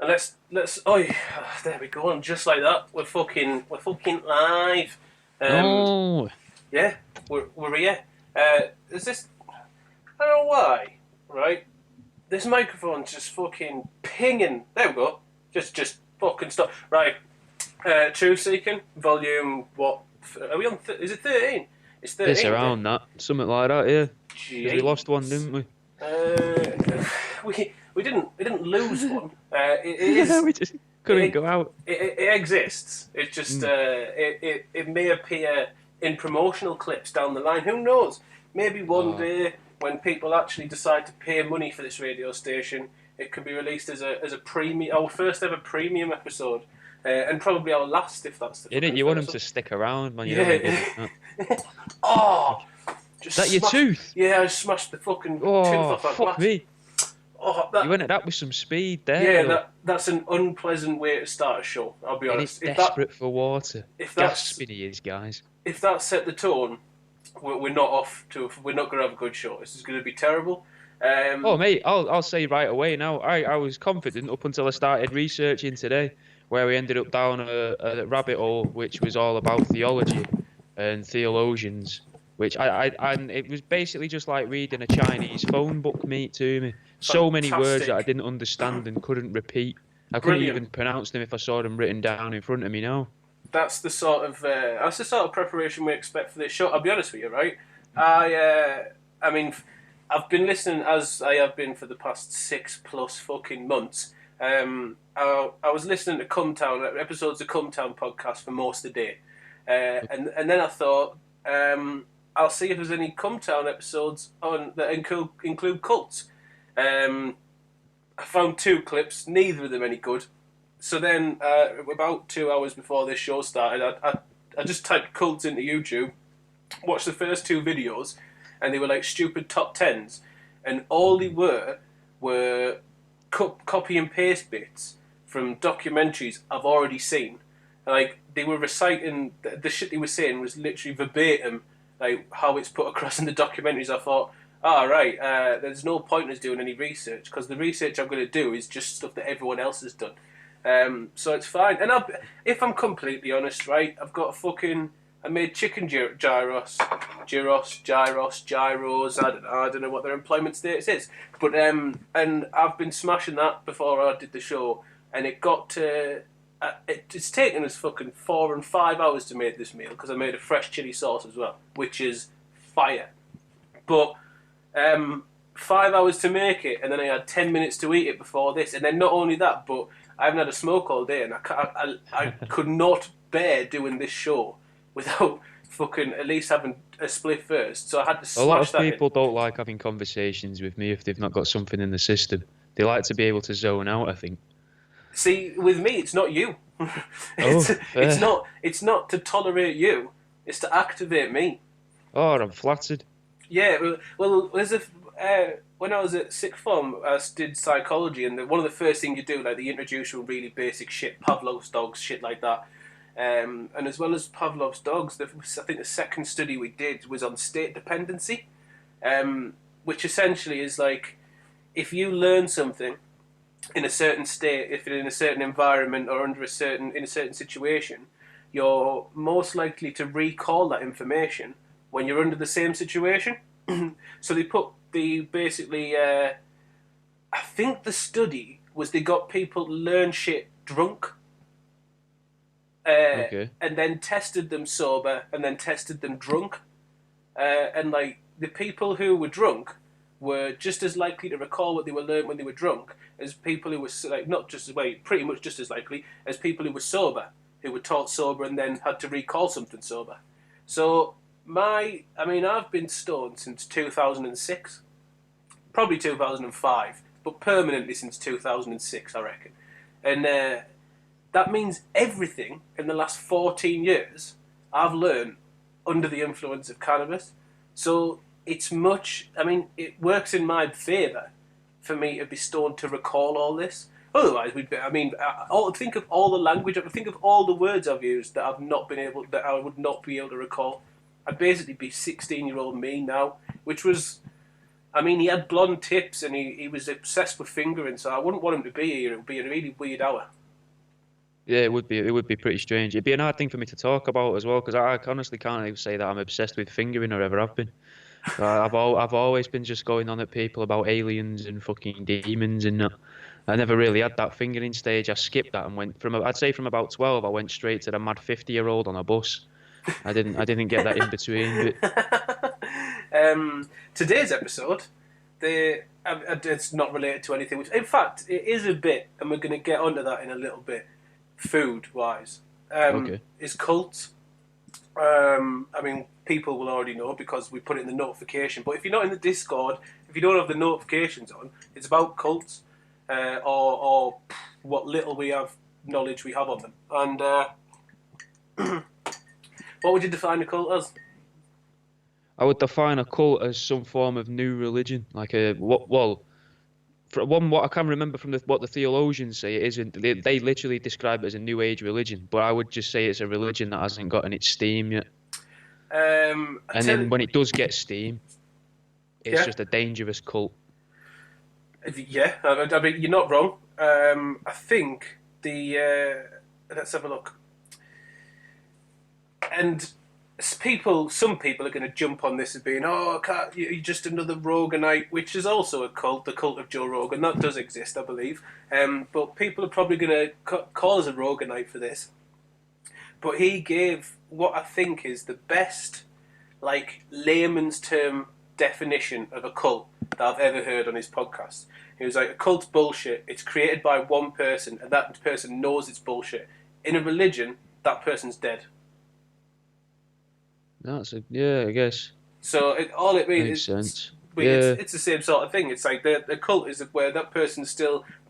let's. Oh, yeah, there we go. And just like that, we're fucking live. Um, No. yeah, we're here. Is this? I don't know why. Right, this microphone's just fucking pinging. There we go. Just fucking stop. Right. Truth Seeking, volume what? Are we on? Is it 13? It's It's 13. around that. Something like that, yeah. Because we lost one, Jeez. didn't we? We didn't lose one. It Yeah, is we just couldn't it, go out. it exists. It just Mm. it may appear in promotional clips down the line. Who knows? Maybe one Oh. day when people actually decide to pay money for this radio station, it can be released as a premium, our first ever premium episode, and probably our last if that's the You, fucking you want him first to one. stick around, man. You don't want to give Yeah. him that. Oh, Is just that your smashed. tooth? Yeah, I smashed the fucking tooth Oh, off that fuck glass. me. Oh, You went at that with some speed there, yeah, though. that's an unpleasant way to start a show. I'll be And it's honest. desperate for water. If that's Gasping he is, guys. if that set the tone, we're not off to. We're not going to have a good show. This is going to be terrible. Oh, mate, I'll say right away now. I was confident up until I started researching today, where we ended up down a rabbit hole, which was all about theology and theologians, which and it was basically just like reading a Chinese phone book, mate, to me. So many words that I Fantastic, didn't understand and couldn't repeat. I couldn't brilliant. even pronounce them if I saw them written down in front of me now. That's the sort of preparation we expect for this show. I'll be honest with you, right? I mean, I've been listening as I have been for the past 6+ fucking months. I was listening to Come Town episodes of Come Town podcast for most of the day, and then I thought I'll see if there's any Come Town episodes on that include cults. I found 2 clips, neither of them any good. So then, about 2 hours before this show started, I just typed cults into YouTube, watched the first 2 videos, and they were like stupid top tens, and all they were copy and paste bits from documentaries I've already seen. Like they were reciting the shit they were saying was literally verbatim, like how it's put across in the documentaries. I thought, right, there's no point in us doing any research because the research I'm going to do is just stuff that everyone else has done. So it's fine. And if I'm completely honest, right, I made chicken gyros. I don't know what their employment status is, but and I've been smashing that before I did the show, and it got to. It's taken us fucking 4 and 5 hours to make this meal because I made a fresh chili sauce as well, which is fire. But 5 hours to make it, and then I had 10 minutes to eat it before this, and then not only that, but I haven't had a smoke all day, and I could not bear doing this show without fucking at least having a spliff first. So I had to A lot smash of that in. people don't like having conversations with me if they've not got something in the system. They like to be able to zone out, I think. See, with me, it's not you. Oh, it's, it's fair. not. It's not to tolerate you. It's to activate me. Oh, I'm flattered. Yeah. Well, there's a. When I was at sixth form, I did psychology, and one of the first things you do, like, they introduce you really basic shit, Pavlov's dogs, shit like that. And as well as Pavlov's dogs, I think the second study we did was on state dependency, which essentially is like if you learn something in a certain state, if you're in a certain environment or in a certain situation, you're most likely to recall that information when you're under the same situation. So they put the basically, I think the study was they got people to learn shit drunk, Okay. and then tested them sober, and then tested them drunk, and like the people who were drunk were just as likely to recall what they were learned when they were drunk as people who were like not just as well, pretty much just as likely as people who were sober, who were taught sober and then had to recall something sober. So I've been stoned since 2006, probably 2005, but permanently since 2006, I reckon. And that means everything in the last 14 years I've learned under the influence of cannabis. So it's it works in my favour for me to be stoned to recall all this. Otherwise, think of all the language, think of all the words I've used that I would not be able to recall. I'd basically be 16-year-old me now, which was I mean, he had blonde tips and he was obsessed with fingering, so I wouldn't want him to be here. It would be a really weird hour. Yeah, it would be. It would be pretty strange. It'd be an hard thing for me to talk about as well, because I honestly can't even say that I'm obsessed with fingering or ever have been. I've always been just going on at people about aliens and fucking demons and that. I never really had that fingering stage. I skipped that and went from I'd say from about 12, I went straight to the mad 50-year-old on a bus. I didn't get that in between bit. Today's episode, it's not related to anything. In fact, it is a bit, and we're going to get onto that in a little bit. Food wise, Okay. is cults. I mean, people will already know because we put it in the notification. But if you're not in the Discord, if you don't have the notifications on, it's about cults, or what little knowledge we have on them. And what would you define a cult as? I would define a cult as some form of new religion, like what I can remember from what the theologians say, it isn't. They literally describe it as a new age religion, but I would just say it's a religion that hasn't gotten its steam yet. And then when it does get steam, it's just a dangerous cult. Yeah, I mean, you're not wrong. I think let's have a look. And some people are going to jump on this as being, you're just another Roganite, which is also a cult, the cult of Joe Rogan. That does exist, I believe. But people are probably going to call us a Roganite for this. But he gave what I think is the best, like, layman's term definition of a cult that I've ever heard on his podcast. He was like, a cult's bullshit. It's created by one person, and that person knows it's bullshit. In a religion, that person's dead. I guess. So all it means Makes sense. It's the same sort of thing. It's like the cult is where that person's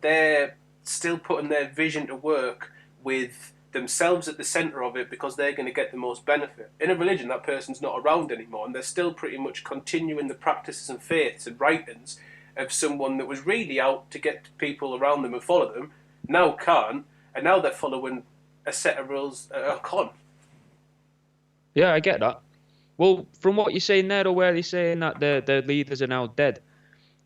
they're still putting their vision to work with themselves at the centre of it because they're going to get the most benefit. In a religion, that person's not around anymore, and they're still pretty much continuing the practices and faiths and writings of someone that was really out to get people around them and follow them. Now can't, and now they're following a set of rules a con. Yeah, I get that. Well, from what you're saying there, or where you're saying that their leaders are now dead,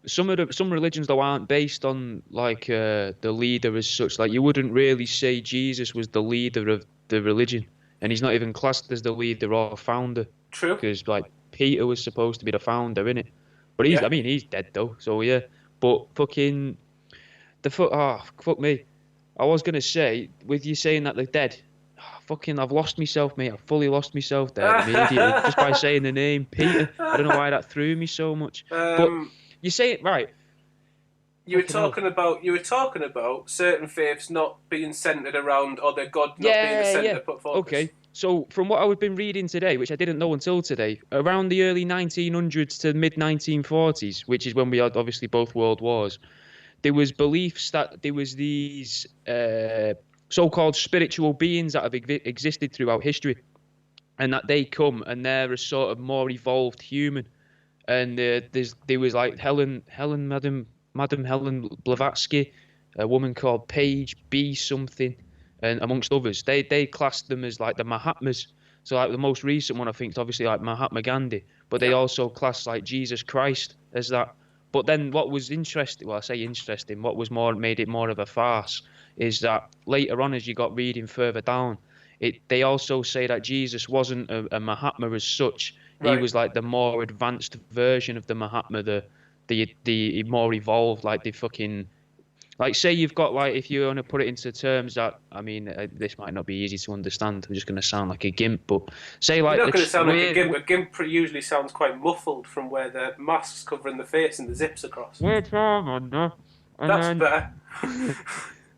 some religions though aren't based on like the leader as such. Like you wouldn't really say Jesus was the leader of the religion, and he's not even classed as the leader or founder. True. Because like Peter was supposed to be the founder, innit? But I mean, he's dead though. So yeah. But fucking fuck me. I was gonna say with you saying that they're dead. Fucking, I've lost myself, mate. I've fully lost myself there immediately just by saying the name Peter. I don't know why that threw me so much. But you say it right. You were talking about certain faiths not being centered around, or their God not being the center put focus. Okay. So from what I've been reading today, which I didn't know until today, around the early 1900s to mid 1940s, which is when we had obviously both world wars, there was beliefs that there was these so-called spiritual beings that have existed throughout history, and that they come and they're a sort of more evolved human. And there was like Madam Helen Blavatsky, a woman called Paige B something, and amongst others, they classed them as like the Mahatmas. So like the most recent one I think is obviously like Mahatma Gandhi, but they also classed like Jesus Christ as that. But then what was interesting, well I say interesting, what was made it more of a farce is that later on, as you got reading further down, they also say that Jesus wasn't a Mahatma as such. Right. He was like the more advanced version of the Mahatma, the more evolved, like the fucking, like say you've got like, if you want to put it into terms that, I mean, this might not be easy to understand. I'm just going to sound like a gimp, but say like... You're not going to sound like a gimp. A gimp usually sounds quite muffled from where the mask's covering the face and the zips across. We're Charmander. That's better.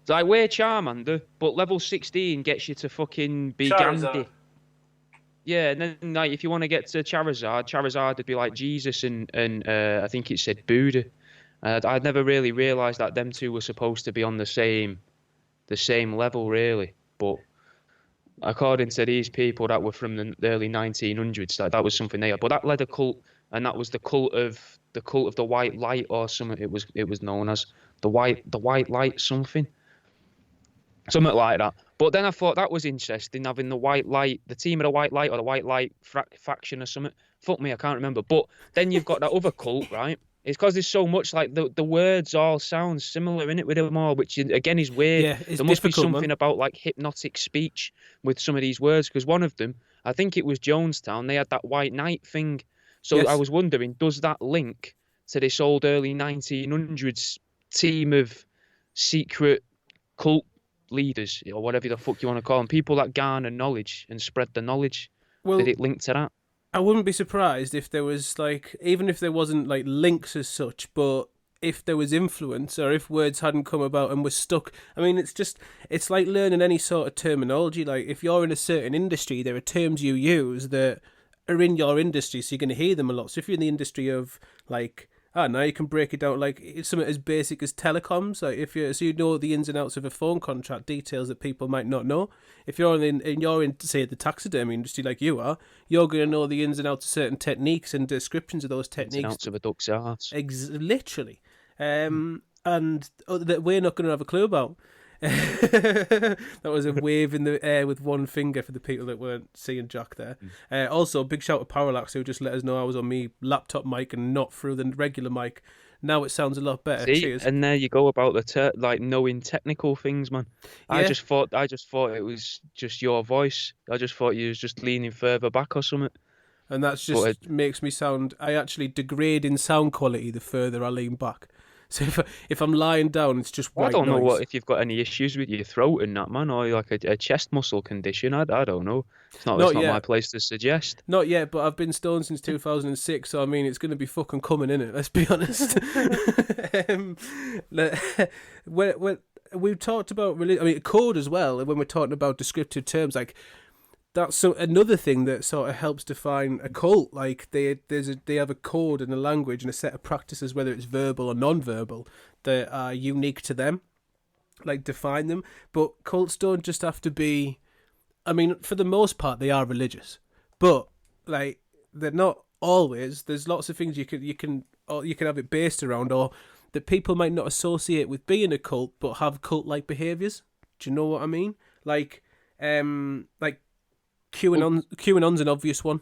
It's like, we're Charmander, but level 16 gets you to fucking be Gandhi. Yeah, and then like if you want to get to Charizard would be like Jesus and I think it said Buddha. I'd never really realised that them two were supposed to be on the same level, really. But according to these people that were from the early 1900s, that was something they had. But that led a cult, and that was the cult of the White Light or something. It was known as the White Light something. Something like that. But then I thought that was interesting, having the White Light, the team of the White Light or the White Light faction or something. Fuck me, I can't remember. But then you've got that other cult, right? It's because there's so much like the words all sound similar in it with them all, which again is weird. Yeah, it's There must be difficult, man. something about like hypnotic speech with some of these words, because one of them, I think it was Jonestown, they had that white knight thing. So I Yes. was wondering, does that link to this old early 1900s team of secret cult leaders or whatever the fuck you want to call them, people that garner knowledge and spread the knowledge? Did Well, it link to that? I wouldn't be surprised if there was like, even if there wasn't like links as such, but if there was influence or if words hadn't come about and were stuck. I mean, it's like learning any sort of terminology. Like if you're in a certain industry, there are terms you use that are in your industry, so you're going to hear them a lot. So if you're in the industry of like, I don't know, you can break it down like it's something as basic as telecoms. Like if you so you know the ins and outs of a phone contract, details that people might not know. If you're in say the taxidermy industry like you are, you're going to know the ins and outs of certain techniques and descriptions of those Ins and techniques. outs of a duck's arse. Literally, and that we're not going to have a clue about. That was a wave in the air with one finger for the people that weren't seeing Jack there. Also, big shout to Parallax who just let us know I was on me laptop mic and not through the regular mic. Now it sounds a lot better. See, Cheers. and there you go about the like knowing technical things, man. I Yeah, just thought it was just your voice. I just thought you was just leaning further back or something. and that's But just makes me sound. I actually degrade in sound quality the further I lean back. So if I'm lying down, it's just I white don't know noise. what if you've got any issues with your throat and that, man, or like a chest muscle condition. I don't know. It's Not not my yet. place to suggest. Not yet, but I've been stoned since 2006, so I mean, it's going to be fucking coming, in it. Let's be honest. um, when we've talked about, I mean, code as well, when we're talking about descriptive terms, like, that's another thing that sort of helps define a cult. Like, they have a code and a language and a set of practices, whether it's verbal or non-verbal, that are unique to them, like, define them. But cults don't just have to be... I mean, for the most part, they are religious, but like they're not always. There's lots of things you can have it based around, or that people might not associate with being a cult, but have cult-like behaviors. Do you know what I mean? Like QAnon's an obvious one.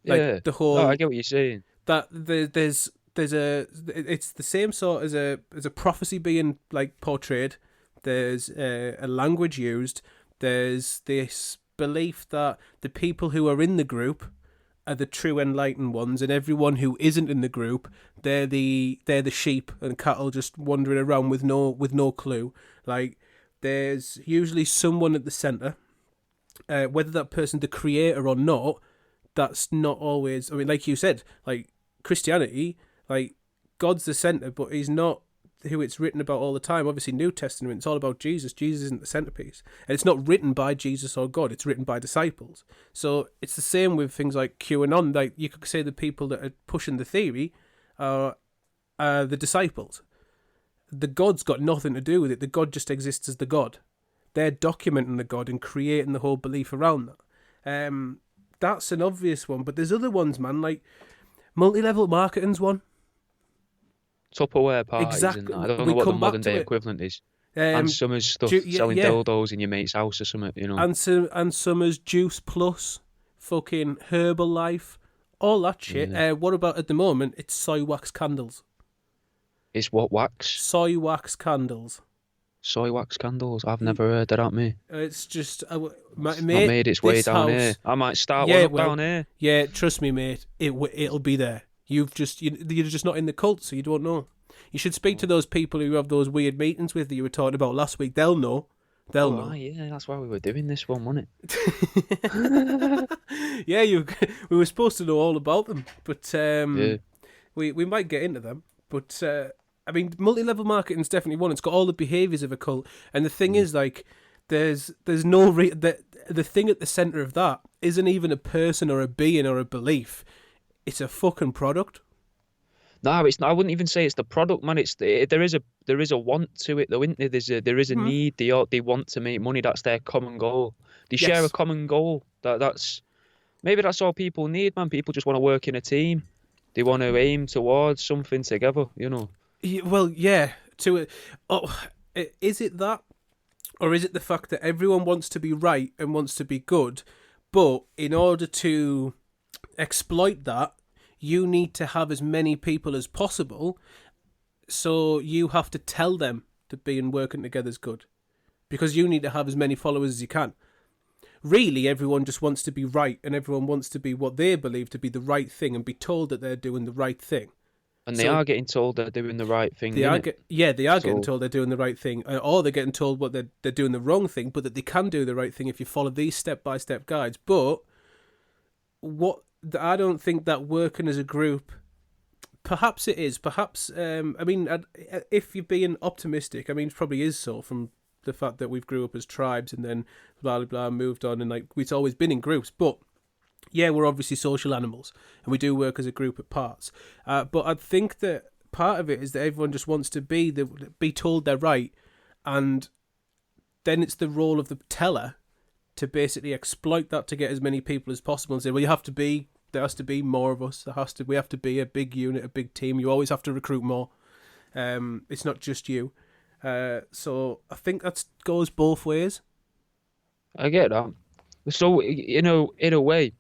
Like Yeah. the Oh, I whole get what you're saying. that there's it's the same sort as a prophecy being like portrayed. There's a language used. There's this belief that the people who are in the group are the true enlightened ones, and everyone who isn't in the group, they're the sheep and cattle just wandering around with no clue. Like there's usually someone at the center, whether that person's the creator or not. That's not always. I mean, like you said, like Christianity, like God's the center, but he's not who it's written about all the time. Obviously, New Testament, it's all about Jesus. Jesus isn't the centerpiece. And it's not written by Jesus or God, it's written by disciples. So it's the same with things like QAnon. Like you could say the people that are pushing the theory are the disciples. The God's got nothing to do with it. The God just exists as the God. They're documenting the God and creating the whole belief around that. That's an obvious one, but there's other ones, man, like multi-level marketing's one. Tupperware parties and Exactly. that. I don't We know what the come back modern to day it. equivalent is. And Summer's stuff, yeah, selling yeah. dildos in your mate's house or something, you know. And Summer's Juice Plus, fucking Herbalife, all that shit. Yeah. What about at the moment? It's soy wax candles. It's what wax? Soy wax candles. Soy wax candles. I've never heard of that, mate. It's just, It's mate, not made its way this down house, here. I might start Yeah, one up well, down here. Yeah, trust me, mate. It'll be there. You're just not in the cult, so you don't know. You should speak to those people who have those weird meetings with that you were talking about last week. They'll know. They'll know. Yeah, that's why we were doing this one, wasn't it? Yeah, we were supposed to know all about them, but Yeah. we might get into them. But I mean, multi-level marketing's definitely one. It's got all the behaviours of a cult, and the thing is, like, there's no the thing at the centre of that isn't even a person or a being or a belief. It's a fucking product. No, it's not. I wouldn't even say it's the product, man. There is a want to it, though, isn't there? There is a need. They want to make money. That's their common goal. They share a common goal. That's maybe that's all people need, man. People just want to work in a team. They want to aim towards something together, you know. Well, yeah. Is it that, or is it the fact that everyone wants to be right and wants to be good, but in order to exploit that, you need to have as many people as possible. So you have to tell them that being working together is good, because you need to have as many followers as you can. Really, everyone just wants to be right, and everyone wants to be what they believe to be the right thing and be told that they're doing the right thing. And they are getting told they're doing the right thing. They are getting told they're doing the right thing, or they're getting told what they're doing the wrong thing, but that they can do the right thing if you follow these step-by-step guides. But I don't think that working as a group. Perhaps it is. Perhaps if you're being optimistic, it probably is so from the fact that we've grew up as tribes and then blah blah blah moved on, and we've always been in groups. But yeah, we're obviously social animals, and we do work as a group at parts. But I think that part of it is that everyone just wants to be told they're right, and then it's the role of the teller to basically exploit that to get as many people as possible and say, well, there has to be more of us. We have to be a big unit, a big team. You always have to recruit more. It's not just you. So I think that goes both ways. I get that. So, in a way,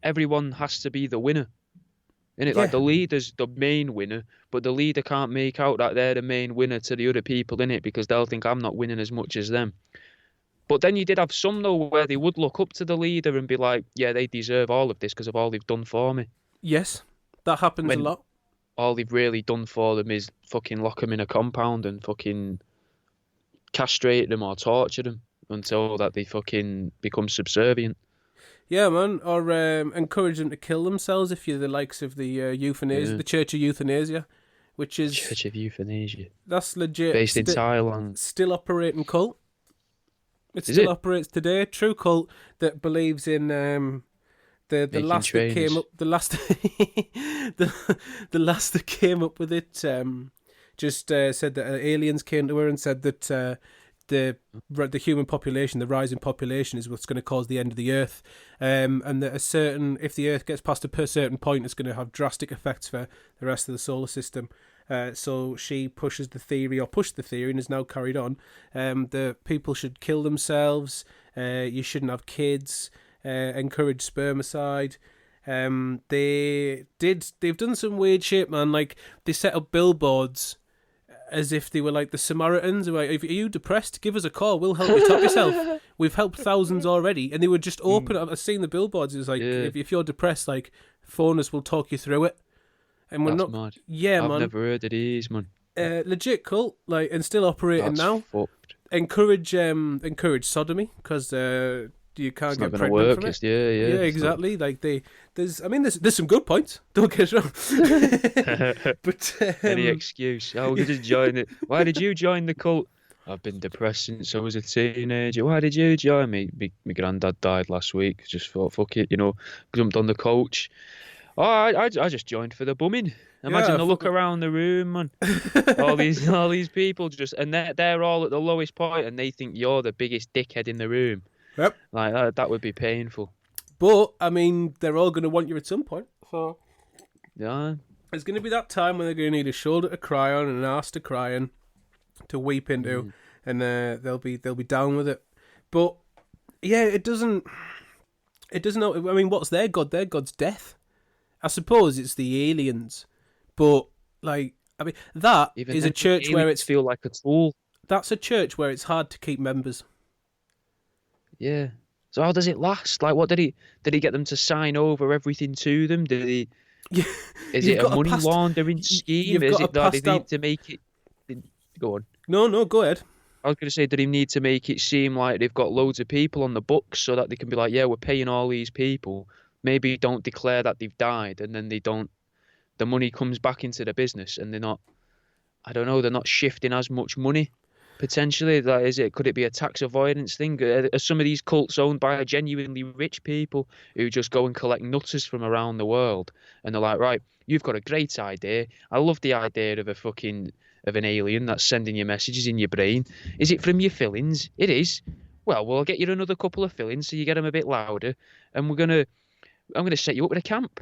everyone has to be the winner. Innit? Yeah. Like, the leader's the main winner, but the leader can't make out that they're the main winner to the other people, innit? Because they'll think I'm not winning as much as them. But then you did have some, though, where they would look up to the leader and be like, yeah, they deserve all of this because of all they've done for me. Yes, that happens a lot. All they've really done for them is fucking lock them in a compound and fucking castrate them or torture them until that they fucking become subservient. Yeah, man, or encourage them to kill themselves if you're the likes of the euthanasia, the Church of Euthanasia, which is... Church of Euthanasia. That's legit. Based in Thailand. Still operating cult. It still operates today. True cult that believes in the last trains. That came up. The last the last that came up with it just said that aliens came to her and said that the human population, the rising population, is what's going to cause the end of the Earth, and that if the Earth gets past a certain point, it's going to have drastic effects for the rest of the solar system. So she pushed the theory, and is now carried on. The people should kill themselves. You shouldn't have kids. Encourage spermicide. They've done some weird shit, man. Like, they set up billboards as if they were like the Samaritans. Like, if are you depressed, give us a call. We'll help you top yourself. We've helped thousands already, and they were just open. I've seen the billboards. It's like, if you're depressed, like, phone us. We'll talk you through it. And we're That's not mad. Yeah, man. I've never heard of these, man. Legit cult, like, and still operating now. Fucked. Encourage sodomy, because you can't get pregnant from it. Yeah, exactly. Like, there's some good points. Don't get us wrong. But any excuse? Oh, we just join it. Why did you join the cult? I've been depressed since I was a teenager. Why did you join me? My granddad died last week. Just thought, fuck it, jumped on the coach. Oh, I just joined for the bumming. Imagine the look around the room, man. all these people and they're all at the lowest point, and they think you're the biggest dickhead in the room. Yep. Like that would be painful. But they're all going to want you at some point. So yeah, there's going to be that time when they're going to need a shoulder to cry on and an arse to cry on, to weep into, and they'll be down with it. But yeah, it doesn't. What's their god? Their god's death. I suppose it's the aliens, but that even is a church where it's feel like a tool. That's a church where it's hard to keep members. Yeah. So how does it last? Like, what did he get them to sign over everything to them? Did he? Yeah. Is it a money laundering scheme? Is it that they need to make it? Go on. No, go ahead. I was going to say, did he need to make it seem like they've got loads of people on the books so that they can be like, yeah, we're paying all these people. Maybe don't declare that they've died, and then the money comes back into the business, and they're not shifting as much money, potentially. Could it be a tax avoidance thing? Are some of these cults owned by genuinely rich people who just go and collect nutters from around the world, and they're like, right, you've got a great idea. I love the idea of an alien that's sending you messages in your brain. Is it from your fillings? It is. Well, we'll get you another couple of fillings so you get them a bit louder, and I'm going to set you up with a camp.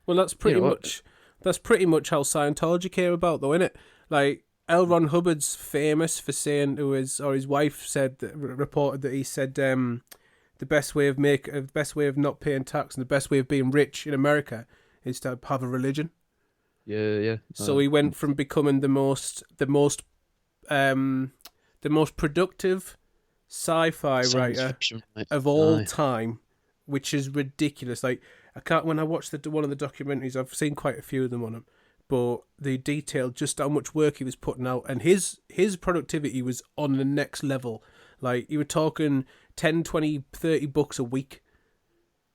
Well, that's pretty much how Scientology came about, though, isn't it? Like, L. Ron Hubbard's famous for saying to his wife reported that he said the best way of not paying tax and the best way of being rich in America is to have a religion. Yeah. So he went from becoming the most productive sci-fi Science writer fiction, right? of all Aye. time, which is ridiculous. Like, I can't. When I watched one of the documentaries, I've seen quite a few of them on him, but they detailed just how much work he was putting out, and his productivity was on the next level. Like, you were talking 10, 20, 30 books a week.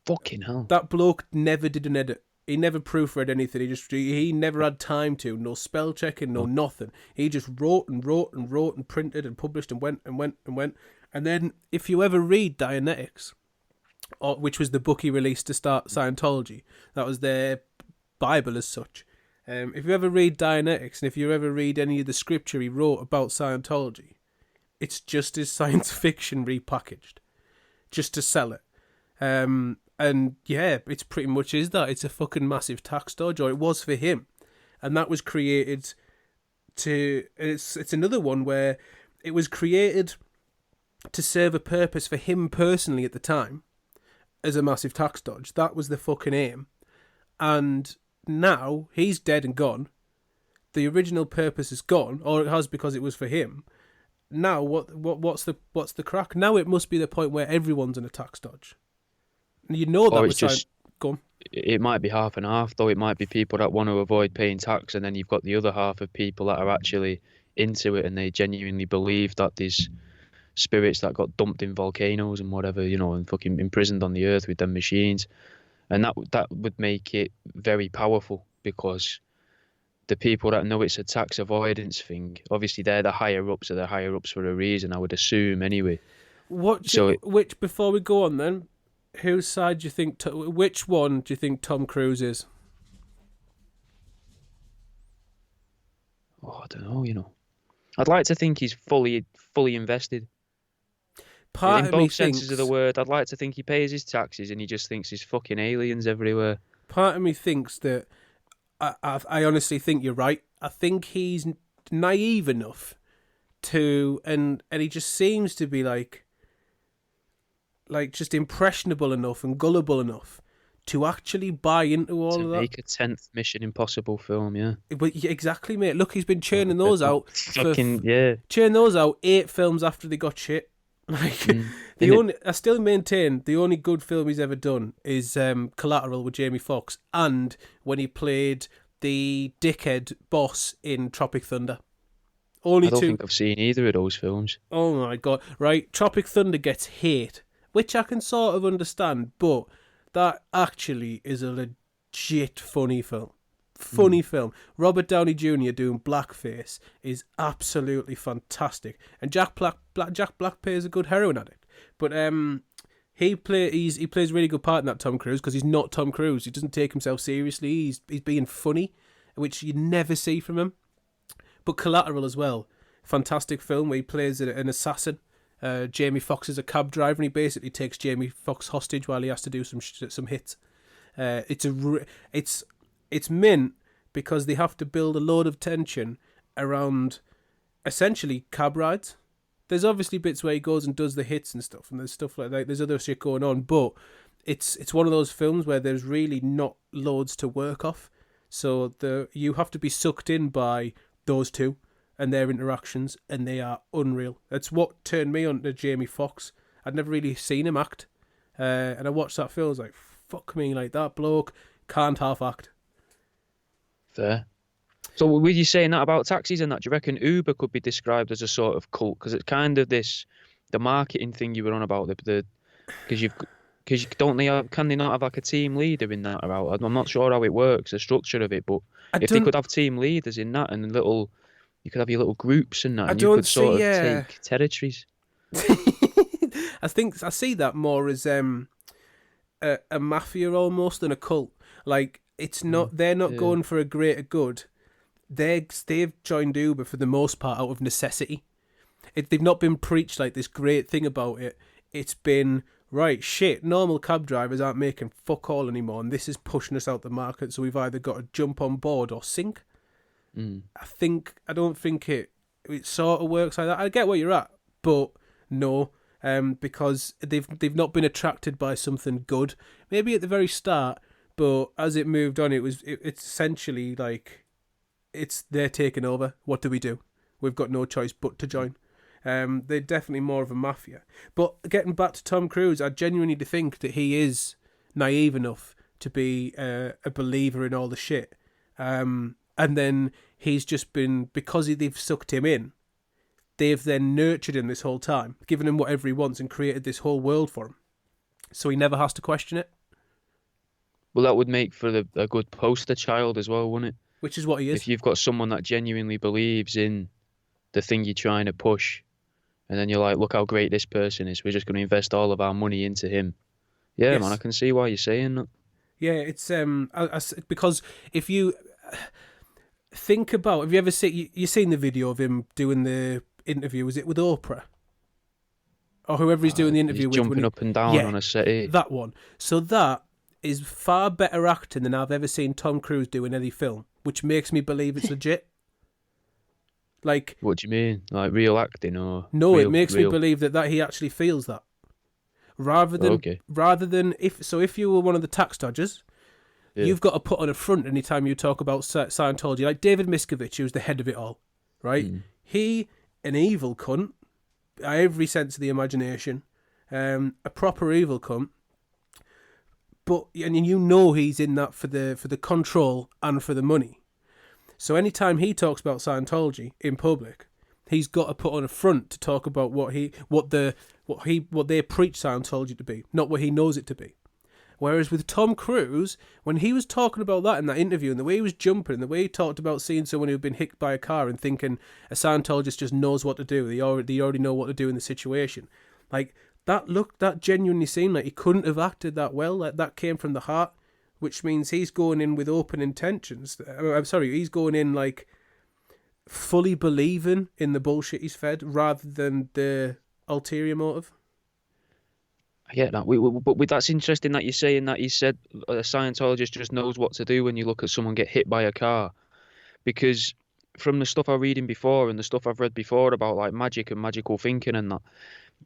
Fucking hell. That bloke never did an edit. He never proofread anything. He never had time to. No spell checking, no nothing. He just wrote and wrote and wrote and printed and published and went and went and went. And then if you ever read Dianetics, which was the book he released to start Scientology, that was their Bible as such. If you ever read Dianetics, and if you ever read any of the scripture he wrote about Scientology, it's just his science fiction repackaged, just to sell it. And yeah, it's pretty much is that. It's a fucking massive tax dodge, or it was for him. And that was created to... It's another one where it was created to serve a purpose for him personally at the time as a massive tax dodge. That was the fucking aim. And now he's dead and gone. The original purpose is gone, or it has because it was for him. Now what's the crack? Now it must be the point where everyone's in a tax dodge. You know that was just gone. It might be half and half, though. It might be people that want to avoid paying tax, and then you've got the other half of people that are actually into it, and they genuinely believe that there's spirits that got dumped in volcanoes and whatever, and fucking imprisoned on the earth with them machines, and that would make it very powerful, because the people that know it's a tax avoidance thing, obviously they're the higher ups, so they're higher ups for a reason, I would assume anyway. Which before we go on then, whose side do you think? Which one do you think Tom Cruise is? Oh, I don't know. I'd like to think he's fully invested. In both senses of the word, I'd like to think he pays his taxes and he just thinks there's fucking aliens everywhere. Part of me thinks that I honestly think you're right. I think he's naive enough to, and he just seems to be like just impressionable enough and gullible enough to actually buy into all of that. To make a 10th Mission Impossible film, yeah. But yeah, exactly, mate. Look, he's been churning those out. Churning those out 8 films after they got shit. Like, I still maintain the only good film he's ever done is Collateral with Jamie Foxx, and when he played the dickhead boss in Tropic Thunder. I don't think I've seen either of those films. Oh my god! Right, Tropic Thunder gets hate, which I can sort of understand, but that actually is a legit funny film. Film. Robert Downey Jr. doing blackface is absolutely fantastic, and Jack Black plays a good heroin addict. But he plays a really good part in that Tom Cruise, because he's not Tom Cruise. He doesn't take himself seriously. He's being funny, which you never see from him. But Collateral as well, fantastic film where he plays an assassin. Jamie Foxx is a cab driver, and he basically takes Jamie Foxx hostage while he has to do some hits. It's mint because they have to build a load of tension around essentially cab rides. There's obviously bits where he goes and does the hits and stuff, and there's stuff like that. There's other shit going on, but it's one of those films where there's really not loads to work off. So you have to be sucked in by those two and their interactions, and they are unreal. That's what turned me on to Jamie Foxx. I'd never really seen him act, and I watched that film. I was like, fuck me, like, that bloke can't half act. Fair. So were you saying that about taxis and that? Do you reckon Uber could be described as a sort of cult? Because it's kind of the marketing thing you were on about, because can they not have like a team leader in that? Or I'm not sure how it works, the structure of it, but if they could have team leaders in that, and you could have your little groups and that, and you could sort of take territories. I think I see that more as a mafia almost than a cult. Like, it's not. They're not going for a greater good. They've joined Uber for the most part out of necessity. They've not been preached like this great thing about it. It's been, right, shit, normal cab drivers aren't making fuck all anymore, and this is pushing us out the market, so we've either got to jump on board or sink. I don't think it sort of works like that. I get where you're at, but no, because they've not been attracted by something good. Maybe at the very start, But as it moved on, it's essentially like they're taking over. What do we do? We've got no choice but to join. They're definitely more of a mafia. But getting back to Tom Cruise, I genuinely think that he is naive enough to be a believer in all the shit. And then he's just been, because they've sucked him in, they've then nurtured him this whole time, given him whatever he wants and created this whole world for him. So he never has to question it. Well, that would make for a good poster child as well, wouldn't it? Which is what he is. If you've got someone that genuinely believes in the thing you're trying to push, and then you're like, look how great this person is, we're just going to invest all of our money into him. Yeah, yes. Man, I can see why you're saying that. Yeah, it's because if you think about, have you ever seen the video of him doing the interview? Was it with Oprah or whoever he's doing the interview with? Jumping up and down on a settee. That one. So that is far better acting than I've ever seen Tom Cruise do in any film, which makes me believe it's legit. Like, what do you mean? Like real acting or no? It makes me believe that he actually feels that. Rather than if you were one of the tax dodgers, you've got to put on a front anytime you talk about Scientology. Like David Miscavige, who's the head of it all, right? He, an evil cunt, every sense of the imagination, a proper evil cunt. But and you know he's in that for the control and for the money. So anytime he talks about Scientology in public, he's got to put on a front to talk about what they preach Scientology to be, not what he knows it to be. Whereas with Tom Cruise, when he was talking about that in that interview, and the way he was jumping, and the way he talked about seeing someone who'd been hit by a car and thinking a Scientologist just knows what to do, they already know what to do in the situation, like that genuinely seemed like he couldn't have acted that well. Like that came from the heart, which means he's going in with open intentions. He's going in like fully believing in the bullshit he's fed rather than the ulterior motive. I get that. But that's interesting that you're saying that he said a Scientologist just knows what to do when you look at someone get hit by a car. Because from the stuff I'm reading before and the stuff I've read before about like magic and magical thinking and that,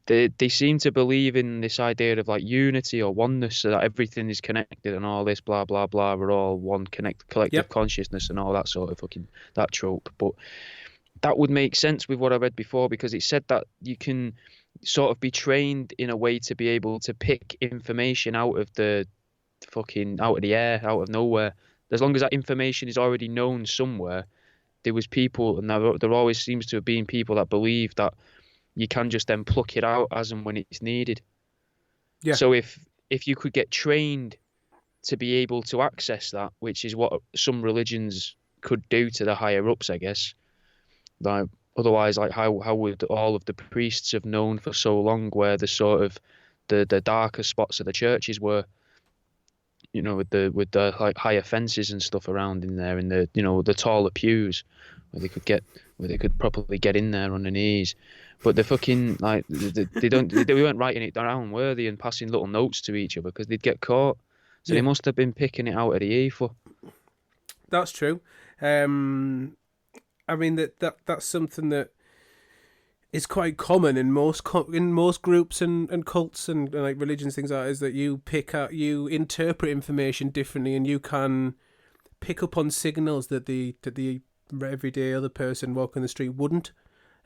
they seem to believe in this idea of like unity or oneness, so that everything is connected and all this blah blah blah, we're all one collective consciousness and all that sort of fucking that trope. But that would make sense with what I read before, because it said that you can sort of be trained in a way to be able to pick information out of the air, out of nowhere. As long as that information is already known somewhere, there was people, and there always seems to have been people that believe that you can just then pluck it out as and when it's needed. Yeah. So if you could get trained to be able to access that, which is what some religions could do to the higher ups, I guess. Like otherwise, like how would all of the priests have known for so long where the sort of the darker spots of the churches were? You know, with the like higher fences and stuff around in there, and the taller pews where they could properly get in there on their knees. But the fucking like they weren't writing it down, were they, and passing little notes to each other because they'd get caught. So they must have been picking it out of the ether. That's true. I mean that's something that is quite common in most groups and cults and like religions, things like that, is that you interpret information differently, and you can pick up on signals that the everyday other person walking the street wouldn't.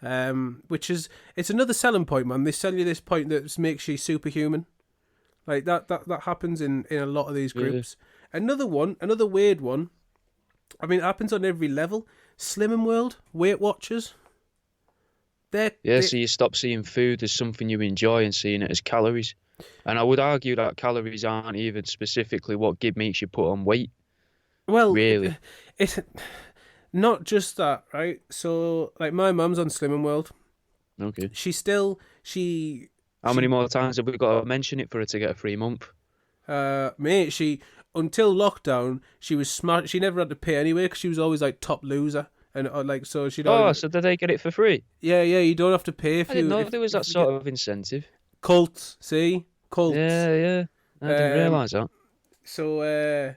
It's another selling point, man. They sell you this point that makes you superhuman. Like that happens in a lot of these groups. Yeah. Another weird one. I mean, it happens on every level. Slimming World, Weight Watchers. So you stop seeing food as something you enjoy and seeing it as calories. And I would argue that calories aren't even specifically what makes you put on weight. Well, really, it's not just that, right? So, like, my mum's on Slimming World. Okay. How many more times have we got to mention it for her to get a free month? Mate, until lockdown, she was smart. She never had to pay anyway because she was always like top loser, and so she'd. So did they get it for free? Yeah. You don't have to pay if I didn't know there was that sort of incentive. Cults. Yeah. I didn't realise that. So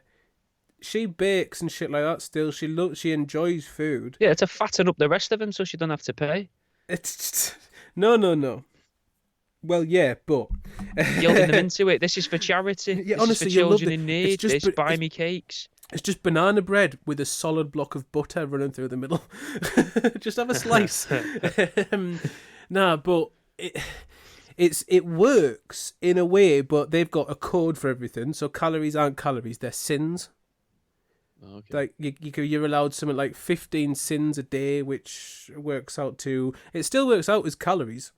she bakes and shit like that. Still, she enjoys food. Yeah, to fatten up the rest of them, so she don't have to pay. It's no. Well, yeah, but Guilding them into it. This is for charity. yeah, This is for honestly, you'll love children it. in It's need. just, This buy me cakes. it's just banana bread with a solid block of butter running through the middle. Just have a slice. um, nah, but it works in a way, but they've got a code for everything. So calories aren't calories; they're sins. Okay. Like you're allowed something like 15 sins a day, which works out to it still works out as calories,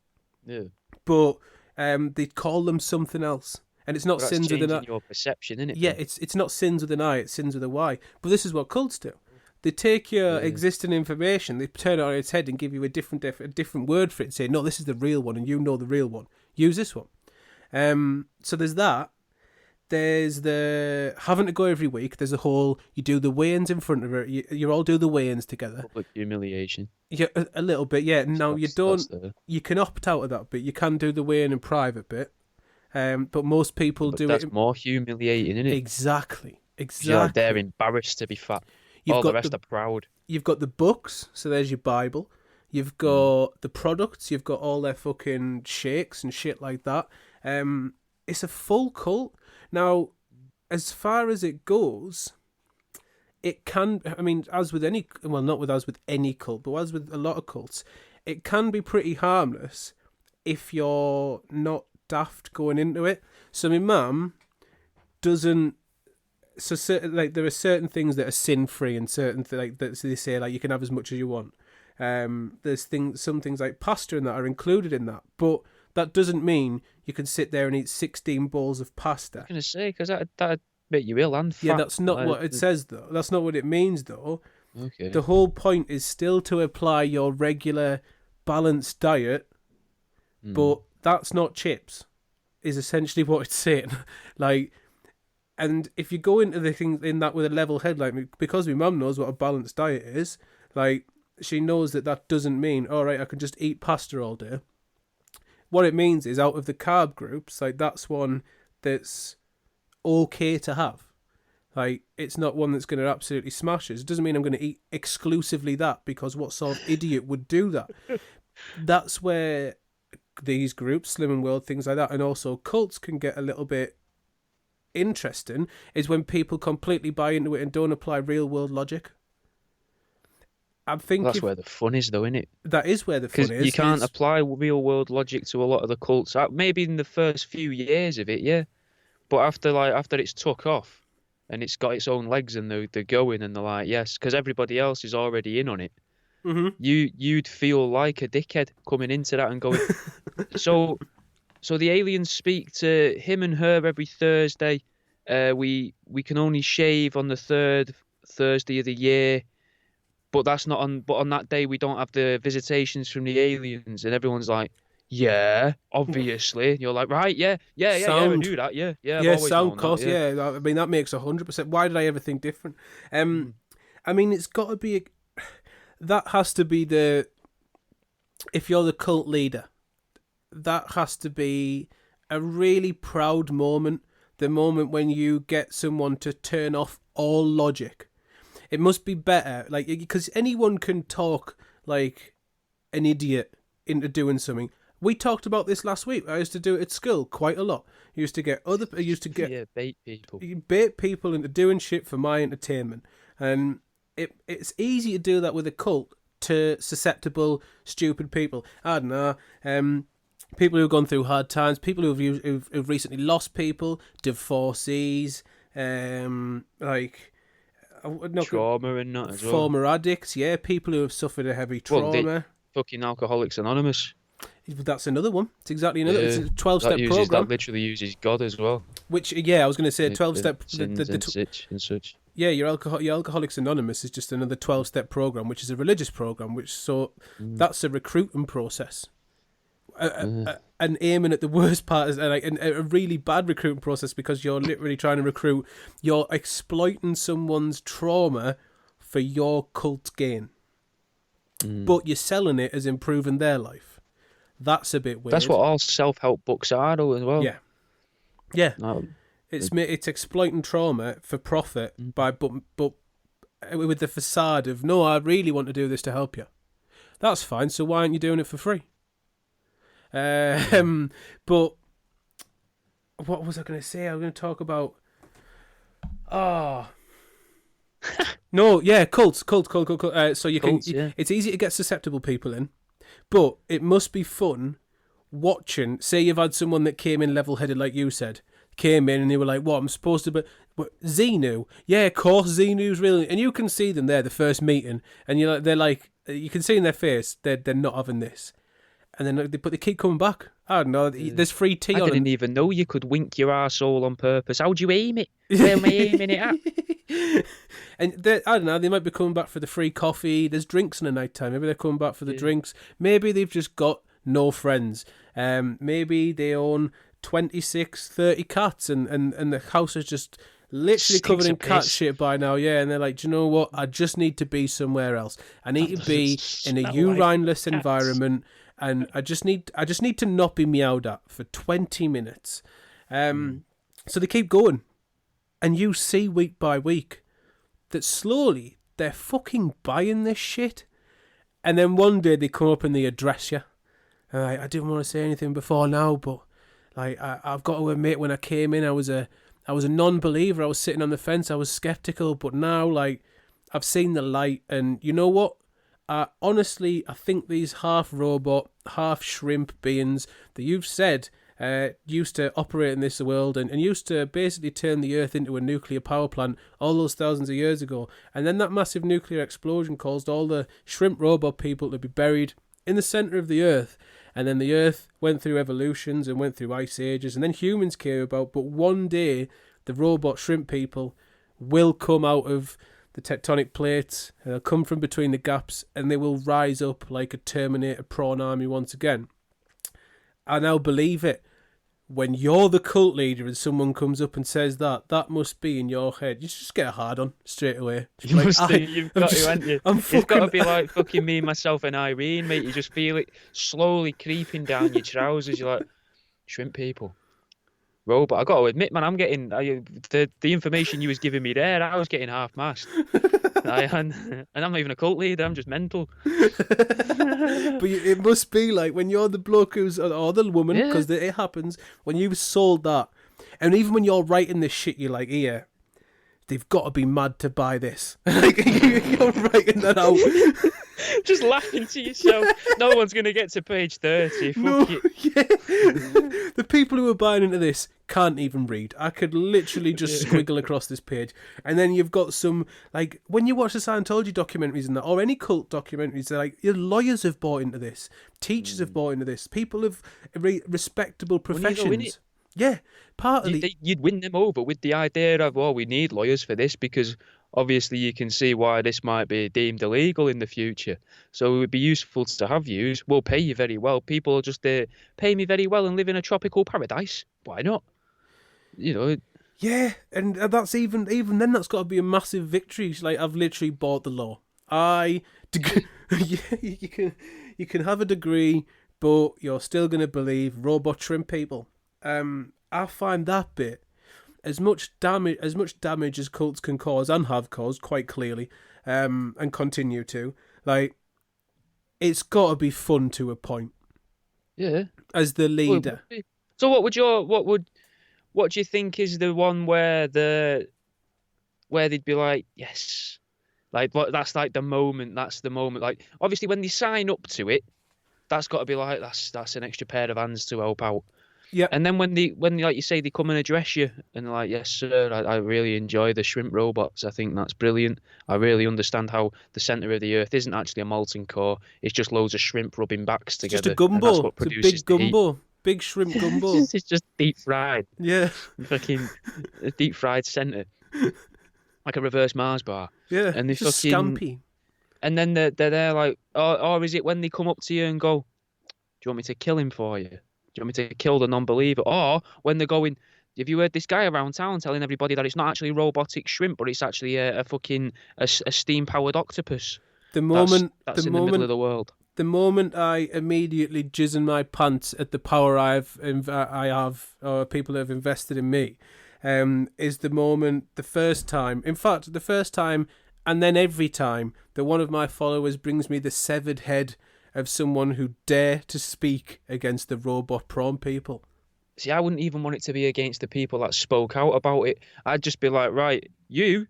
Yeah. but they call them something else, and it's not But that's sins with an I. changing your perception, isn't it? Yeah, Then? it's not sins with an I, it's sins with a Y. But this is what cults do. They take your Yeah. existing information, they turn it on its head and give you a different word for it. Say, no, this is the real one, and you know the real one. Use this one. So there's that. There's the having to go every week. There's a whole you do the weigh-ins in front of it. You all do the weigh-ins together. Public humiliation. Yeah, a little bit. Yeah. Now you don't. You can opt out of that bit. You can do the weigh-in in private bit. But most people do that's it. more humiliating, isn't it? Exactly. You're like they're embarrassed to be fat. You've All got the rest are proud. You've got the books, so there's your Bible. You've got the products. You've got all their fucking shakes and shit like that. It's a full cult. Now, as far as it goes, it can. I mean, as with any, well, not with as with any cult, but as with a lot of cults, it can be pretty harmless if you're not daft going into it. So my mum doesn't. So certain, like there are certain things that are sin free, and certain like that so they say like you can have as much as you want. There's some things like pasta and that are included in that, but that doesn't mean you can sit there and eat 16 bowls of pasta. I was gonna say because that'd make you ill and fat. Yeah, that's not what it says though. That's not what it means though. Okay. The whole point is still to apply your regular balanced diet, but that's not chips. Is essentially what it's saying. Like. And if you go into the thing in that with a level head, like because my mum knows what a balanced diet is, like she knows that doesn't mean all right, I can just eat pasta all day. What it means is out of the carb groups, like that's one that's okay to have. Like it's not one that's going to absolutely smash us. It doesn't mean I'm going to eat exclusively that because what sort of idiot would do that? That's where these groups, Slim and World, things like that, and also cults can get a little bit interesting is when people completely buy into it and don't apply real world logic. I think that's where the fun is, though, isn't it? That is where the fun is. Because you can't apply real world logic to a lot of the cults. Maybe in the first few years of it, yeah, but after it's took off and it's got its own legs and they're going and they're like yes, because everybody else is already in on it. Mm-hmm. You'd feel like a dickhead coming into that and going. So the aliens speak to him and her every Thursday. We can only shave on the third Thursday of the year, but that's not on. But on that day we don't have the visitations from the aliens, and everyone's like, "Yeah, obviously." You're like, "Right, yeah, I knew that, yeah." Sound course, yeah. I mean that makes 100%. Why did I ever think different? I mean it's got to be. That has to be the. If you're the cult leader. That has to be a really proud moment. The moment when you get someone to turn off all logic. It must be better, like because anyone can talk like an idiot into doing something. We talked about this last week. I used to do it at school quite a lot. I used to get bait people. You bait people into doing shit for my entertainment, and it's easy to do that with a cult to susceptible, stupid people. I don't know. People who've gone through hard times, people who've recently lost people, divorcees, like trauma and that as well. Former addicts, yeah, people who have suffered a heavy trauma. Fucking Alcoholics Anonymous. That's another one. It's exactly another. Yeah, it's a 12-step program. That literally uses God as well. Which, yeah, I was going to say 12-step. And such. Yeah, your Alcoholics Anonymous is just another 12-step program, which is a religious program. That's a recruiting process. And aiming at the worst part is like a really bad recruiting process because you're literally trying to recruit. You're exploiting someone's trauma for your cult gain, but you're selling it as improving their life. That's a bit weird. That's what all self-help books are, though, as well. Yeah. It's exploiting trauma for profit but with the facade of no, I really want to do this to help you. That's fine. So why aren't you doing it for free? But what was I going to say? I was going to talk about. Oh. No, yeah, cults. So you Cults, can. yeah. It's easy to get susceptible people in, but it must be fun watching. Say you've had someone that came in level-headed, like you said, came in and they were like, "What? I'm supposed to be Xenu? Yeah, of course, Xenu's really." And you can see them there, the first meeting, and they're like, you can see in their face they're not having this, and then they keep coming back. I don't know. There's free tea I on. didn't even know you could wink your arsehole on purpose. How'd you aim it? Where am I aiming it at? And I don't know, they might be coming back for the free coffee. There's drinks in the night time. Maybe they're coming back for the drinks. Maybe they've just got no friends. Maybe they own 26, 30 cats and the house is just literally covered in cat shit by now. Yeah, and they're like, do you know what? I just need to be somewhere else. I need to be in a urineless environment. And I just need to not be meowed at for 20 minutes. So they keep going. And you see week by week that slowly they're fucking buying this shit. And then one day they come up and they address you. I didn't want to say anything before now, but like I've got to admit, when I came in, I was a non-believer. I was sitting on the fence. I was skeptical, but now like I've seen the light. And you know what? Honestly, I think these half robot, half shrimp beings that you've said used to operate in this world and used to basically turn the Earth into a nuclear power plant all those thousands of years ago. And then that massive nuclear explosion caused all the shrimp robot people to be buried in the centre of the Earth. And then the Earth went through evolutions and went through ice ages. And then humans came about. But one day, the robot shrimp people will come out of the tectonic plates, they'll come from between the gaps, and they will rise up like a Terminator prawn army once again. I now believe it. When you're the cult leader and someone comes up and says that must be in your head. You just get a hard on straight away. You've got to, haven't you? It's got to be like fucking me, myself, and Irene, mate. You just feel it slowly creeping down your trousers. You're like, shrimp people. Robot. I got to admit, man, I'm getting the information you was giving me there. I was getting half-mast, and I'm not even a cult leader. I'm just mental. But it must be like when you're the bloke who's or the woman, because it happens when you've sold that, and even when you're writing this shit, you're like, here, they've got to be mad to buy this. Like you're writing that out. Just laughing to yourself. No one's going to get to page 30. Fuck it. Yeah. The people who are buying into this can't even read. I could literally just squiggle across this page. And then you've got some, like, when you watch the Scientology documentaries and that, or any cult documentaries, they're like, your lawyers have bought into this. Teachers have bought into this. People of respectable professions. Yeah, partly. You'd win them over with the idea of, we need lawyers for this because obviously you can see why this might be deemed illegal in the future. So it would be useful to have you. We'll pay you very well. People will just pay me very well and live in a tropical paradise. Why not? You know. Yeah, and that's even then that's got to be a massive victory. It's like, I've literally bought the law. You can have a degree, but you're still going to believe robot shrimp people. I find that bit as much damage as cults can cause and have caused quite clearly, and continue to. Like, it's got to be fun to a point. Yeah. As the leader. So what do you think is the one where they'd be like, yes, like that's like the moment. That's the moment. Like, obviously when they sign up to it, that's got to be like that's an extra pair of hands to help out. Yeah. And then when they like you say, they come and address you and they're like, yes sir, I really enjoy the shrimp robots. I think that's brilliant. I really understand how the centre of the Earth isn't actually a molten core. It's just loads of shrimp rubbing backs together. Just a gumbo. That's what it's a big gumbo. Big shrimp gumbo. It's just deep fried. Yeah. Fucking a deep fried centre. Like a reverse Mars bar. Yeah. And they just fucking scampi. And then they're there like, or is it when they come up to you and go, do you want me to kill him for you? Do you want me to kill the non-believer? Or when they're going, have you heard this guy around town telling everybody that it's not actually robotic shrimp, but it's actually a steam-powered octopus? That's in the middle of the world. The moment I immediately jizz in my pants at the power I have, or people have invested in me, is the moment, the first time, and then every time that one of my followers brings me the severed head of someone who dare to speak against the robot prawn people. See, I wouldn't even want it to be against the people that spoke out about it. I'd just be like, right, you,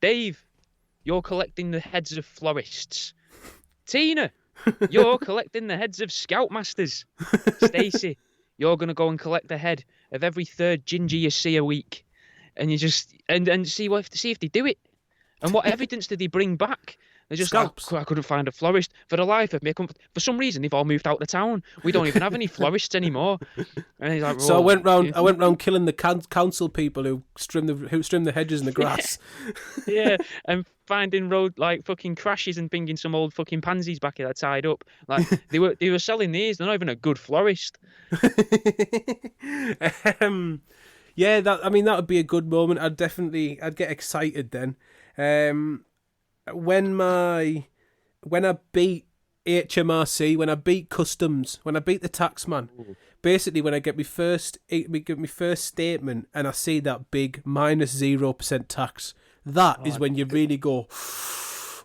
Dave, you're collecting the heads of florists. Tina, you're collecting the heads of scoutmasters. Stacey, you're going to go and collect the head of every third ginger you see a week. And you just, and see if they do it. And what evidence did they bring back? They're just Scalps. like, I couldn't find a florist. For the life of me, for some reason, they've all moved out of town. We don't even have any florists anymore. And he's like, So I went round killing the council people who trim the hedges and the grass. Yeah, and finding road like fucking crashes and bringing some old fucking pansies back that tied up. Like they were selling these. They're not even a good florist. Yeah, that would be a good moment. I'd get excited then. When I beat HMRC, when I beat customs, when I beat the taxman, basically when I get my first statement and I see that big -0% tax, that is when you really go,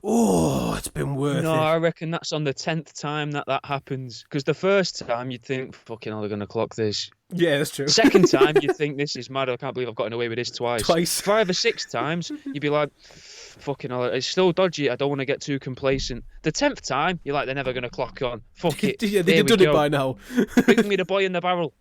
oh, it's been worth it. No, I reckon that's on the 10th time that happens. Because the first time you'd think, fucking hell, they're going to clock this. Yeah, that's true. Second time you'd think, this is mad, I can't believe I've gotten away with this twice. 5 or 6 times, you'd be like, fucking hell, it's still dodgy, I don't want to get too complacent. The 10th time, you're like, they're never going to clock on. Fuck it. Yeah, they've done it by now. Bring me the boy in the barrel.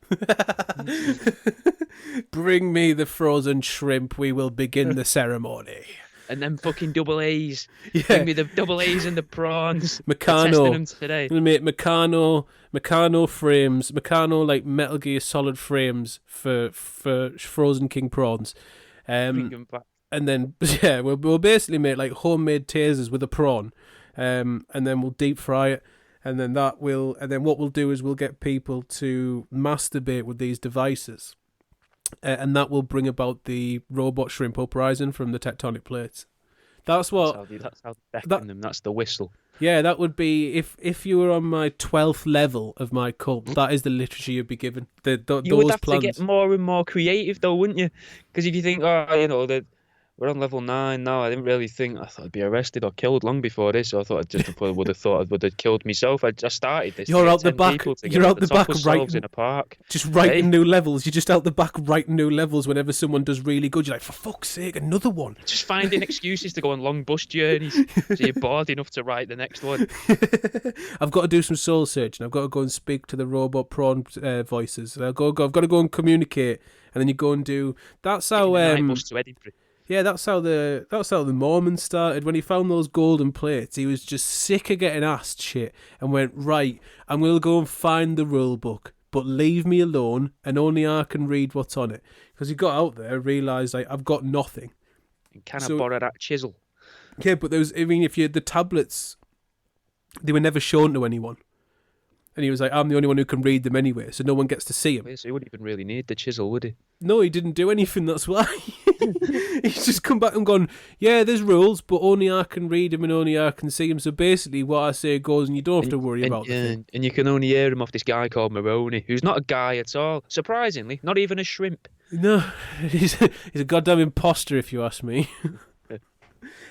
Bring me the frozen shrimp, we will begin the ceremony. And then fucking double A's. Yeah. Bring me the double A's and the prawns. Meccano. Testing them today. Mate, Meccano frames, Meccano like Metal Gear Solid frames for Frozen King prawns. Bring them back. And then, yeah, we'll basically make like homemade tasers with a prawn. And then we'll deep fry it. And then what we'll do is we'll get people to masturbate with these devices. And that will bring about the robot shrimp uprising from the tectonic plates. That's how they beckon them. That's the whistle. Yeah, that would be if you were on my 12th level of my cult. That is the literature you'd be given. You those would have plans. to get more and more creative, though, wouldn't you? Because if you think, we're on level 9 now, I thought I'd be arrested or killed long before this. So I thought I would have killed myself. I started this. You're out the back. You're out the back writing in a park. Just writing new levels. You're just out the back writing new levels whenever someone does really good. You're like, for fuck's sake, another one. Just finding excuses to go on long bus journeys. So you're bored enough to write the next one. I've got to do some soul searching. I've got to go and speak to the robot prawn voices. I've got to go and communicate. And then you go and do. That's how. Bus to Edinburgh. Yeah, that's how the Mormon started. When he found those golden plates, he was just sick of getting asked shit and went, right, I'm going to go and find the rule book, but leave me alone and only I can read what's on it. Because he got out there and realised, like, I've got nothing. And can I borrow that chisel? Yeah, but if you had the tablets, they were never shown to anyone. And he was like, I'm the only one who can read them anyway, so no one gets to see them. So he wouldn't even really need the chisel, would he? No, he didn't do anything, that's why. He's just come back and gone, yeah, there's rules, but only I can read them and only I can see them. So basically what I say goes and you don't have to worry about it. And you can only hear him off this guy called Maroney, who's not a guy at all. Surprisingly, not even a shrimp. No, he's a goddamn imposter if you ask me.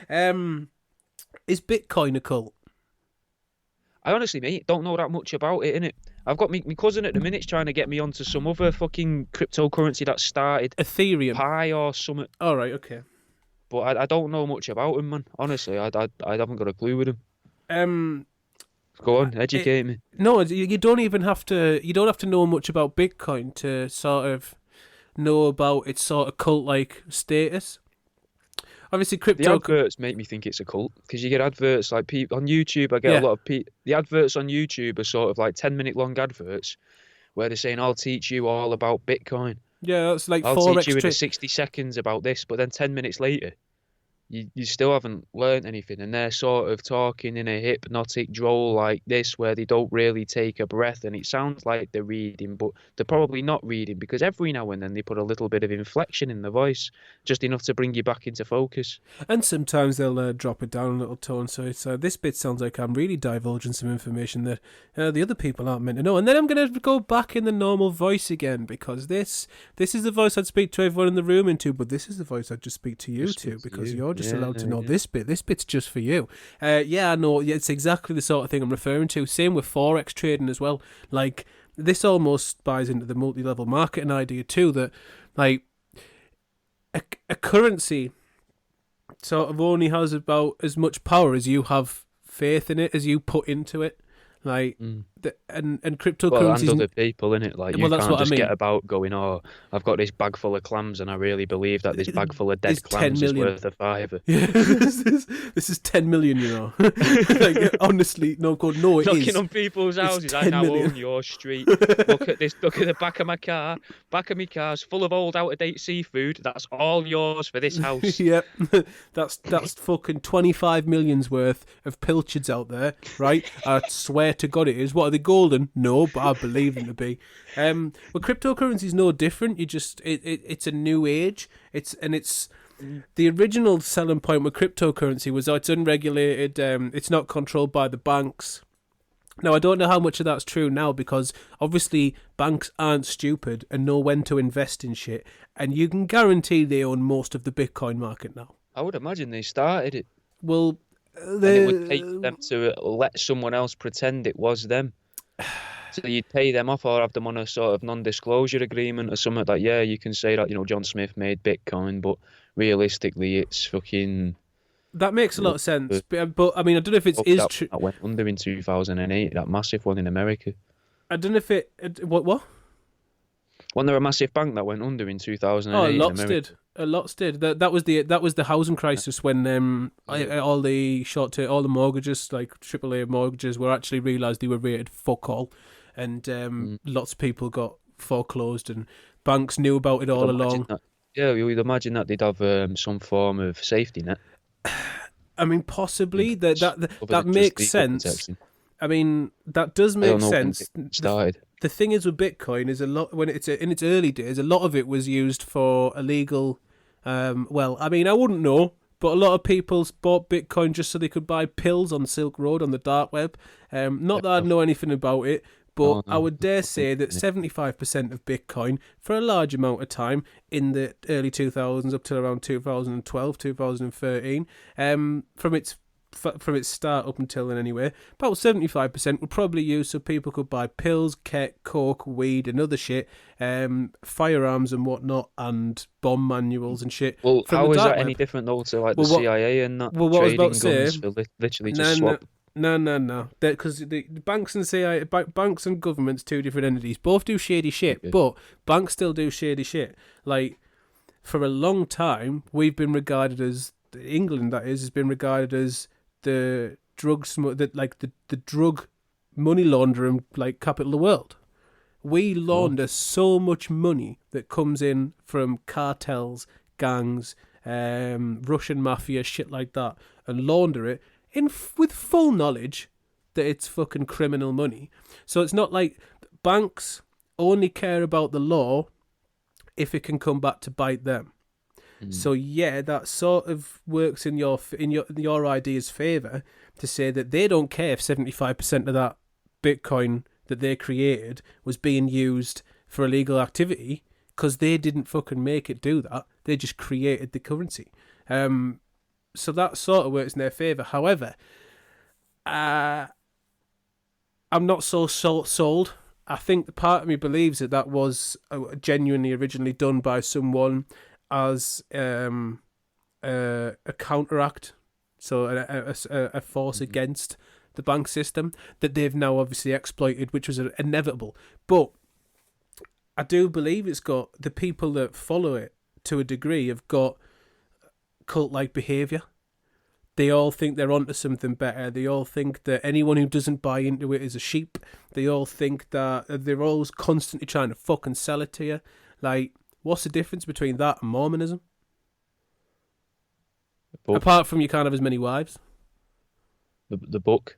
Is Bitcoin a cult? I honestly, mate, don't know that much about it, innit? I've got my cousin at the minute trying to get me onto some other fucking cryptocurrency that started. Ethereum. Pi or something. All right, okay. But I don't know much about him, man. Honestly, I haven't got a clue with him. Go on, educate me. No, you don't even have to. You don't have to know much about Bitcoin to sort of know about its sort of cult-like status. Obviously, crypto. The adverts make me think it's a cult because you get adverts like people on YouTube. I get a lot of the adverts on YouTube are sort of like 10-minute long adverts where they're saying, "I'll teach you all about Bitcoin." Yeah, that's like I'll Forex teach you in 60 seconds about this, but then 10 minutes later, you still haven't learned anything, and they're sort of talking in a hypnotic drawl like this where they don't really take a breath, and it sounds like they're reading, but they're probably not reading because every now and then they put a little bit of inflection in the voice, just enough to bring you back into focus. And sometimes they'll drop it down a little tone, so it's this bit sounds like I'm really divulging some information that the other people aren't meant to know, and then I'm going to go back in the normal voice again because this is the voice I'd speak to everyone in the room into, but this is the voice I'd just speak to you to because you're just Yeah, allowed to know yeah. this bit. This bit's just for you. Yeah, I know. Yeah, it's exactly the sort of thing I'm referring to. Same with forex trading as well. Like, this almost buys into the multi-level marketing idea too. That like a currency sort of only has about as much power as you have faith in it, as you put into it. Like, Mm. and Well, and cryptocurrencies. other people, innit? Like, you Well, that's can't what I just mean. get about going, oh, I've got this bag full of clams and I really believe that this bag full of It's dead 10 clams is million. worth a fiver. Yeah, this is 10 million, you know. Like, honestly, no, God, no, it Knocking is. on people's It's houses. I 10 now million. own your street. Look at this. Look at the back of my car. Back of my car's full of old out-of-date seafood. That's all yours for this house. Yep, that's fucking 25 million's worth of pilchards out there, right? I swear to God it is. What, are they golden? No, but I believe them to be. Well, cryptocurrency is no different. You just it's a new age. It's the original selling point with cryptocurrency was it's unregulated. It's not controlled by the banks. Now, I don't know how much of that's true now, because obviously banks aren't stupid and know when to invest in shit, and you can guarantee they own most of the Bitcoin market now. I would imagine they started it. Well, And it would take them to let someone else pretend it was them. So you'd pay them off or have them on a sort of non-disclosure agreement or something like, yeah, you can say that, John Smith made Bitcoin, but realistically it's fucking... that makes a lot of sense. But I mean, I don't know if it is true. That went under in 2008, that massive one in America. I don't know if it... What? Wasn't there a massive bank that went under in 2008 Oh, in lots America? did. Lots did. That was the housing crisis when all the all the mortgages, like AAA mortgages, were actually realised they were rated fuck all, and lots of people got foreclosed, and banks knew about it all along. Yeah, you'd imagine that they'd have some form of safety net. I mean, possibly that than makes just legal sense. protection. I mean, that does I make don't know when sense. it started. The thing is with Bitcoin is a lot when it's in its early days, a lot of it was used for illegal. Well, I mean, I wouldn't know, but a lot of people bought Bitcoin just so they could buy pills on Silk Road on the dark web. Not that I know anything about it, but I would dare say that 75% of Bitcoin, for a large amount of time in the early 2000s up to around 2012, 2013, from its start up until then anyway, about 75% were probably used so people could buy pills, coke, weed and other shit, firearms and whatnot, and bomb manuals and shit. Well, from how the is dark that web. any different though to like the CIA and that Well, what I was trading about to say- guns for literally just swap? No. Because the banks and CIA, banks and governments, two different entities, both do shady shit, Okay. but banks still do shady shit. Like, for a long time, we've been regarded as, England that is, has been regarded as the the drug money laundering like capital of the world. We launder so much money that comes in from cartels, gangs, Russian mafia, shit like that, and launder it with full knowledge that it's fucking criminal money. So it's not like banks only care about the law if it can come back to bite them. So yeah, that sort of works in your idea's favour to say that they don't care if 75% of that Bitcoin that they created was being used for illegal activity, because they didn't fucking make it do that. They just created the currency. So that sort of works in their favour. However, I'm not so sold. I think the part of me believes that was genuinely originally done by someone as a counteract, so a force against the bank system that they've now obviously exploited, which was inevitable. But I do believe it's got the people that follow it to a degree have got cult-like behaviour. They all think they're onto something better. They all think that anyone who doesn't buy into it is a sheep. They all think that they're always constantly trying to fucking sell it to you. Like, what's the difference between that and Mormonism? Apart from you can't have as many wives. The book.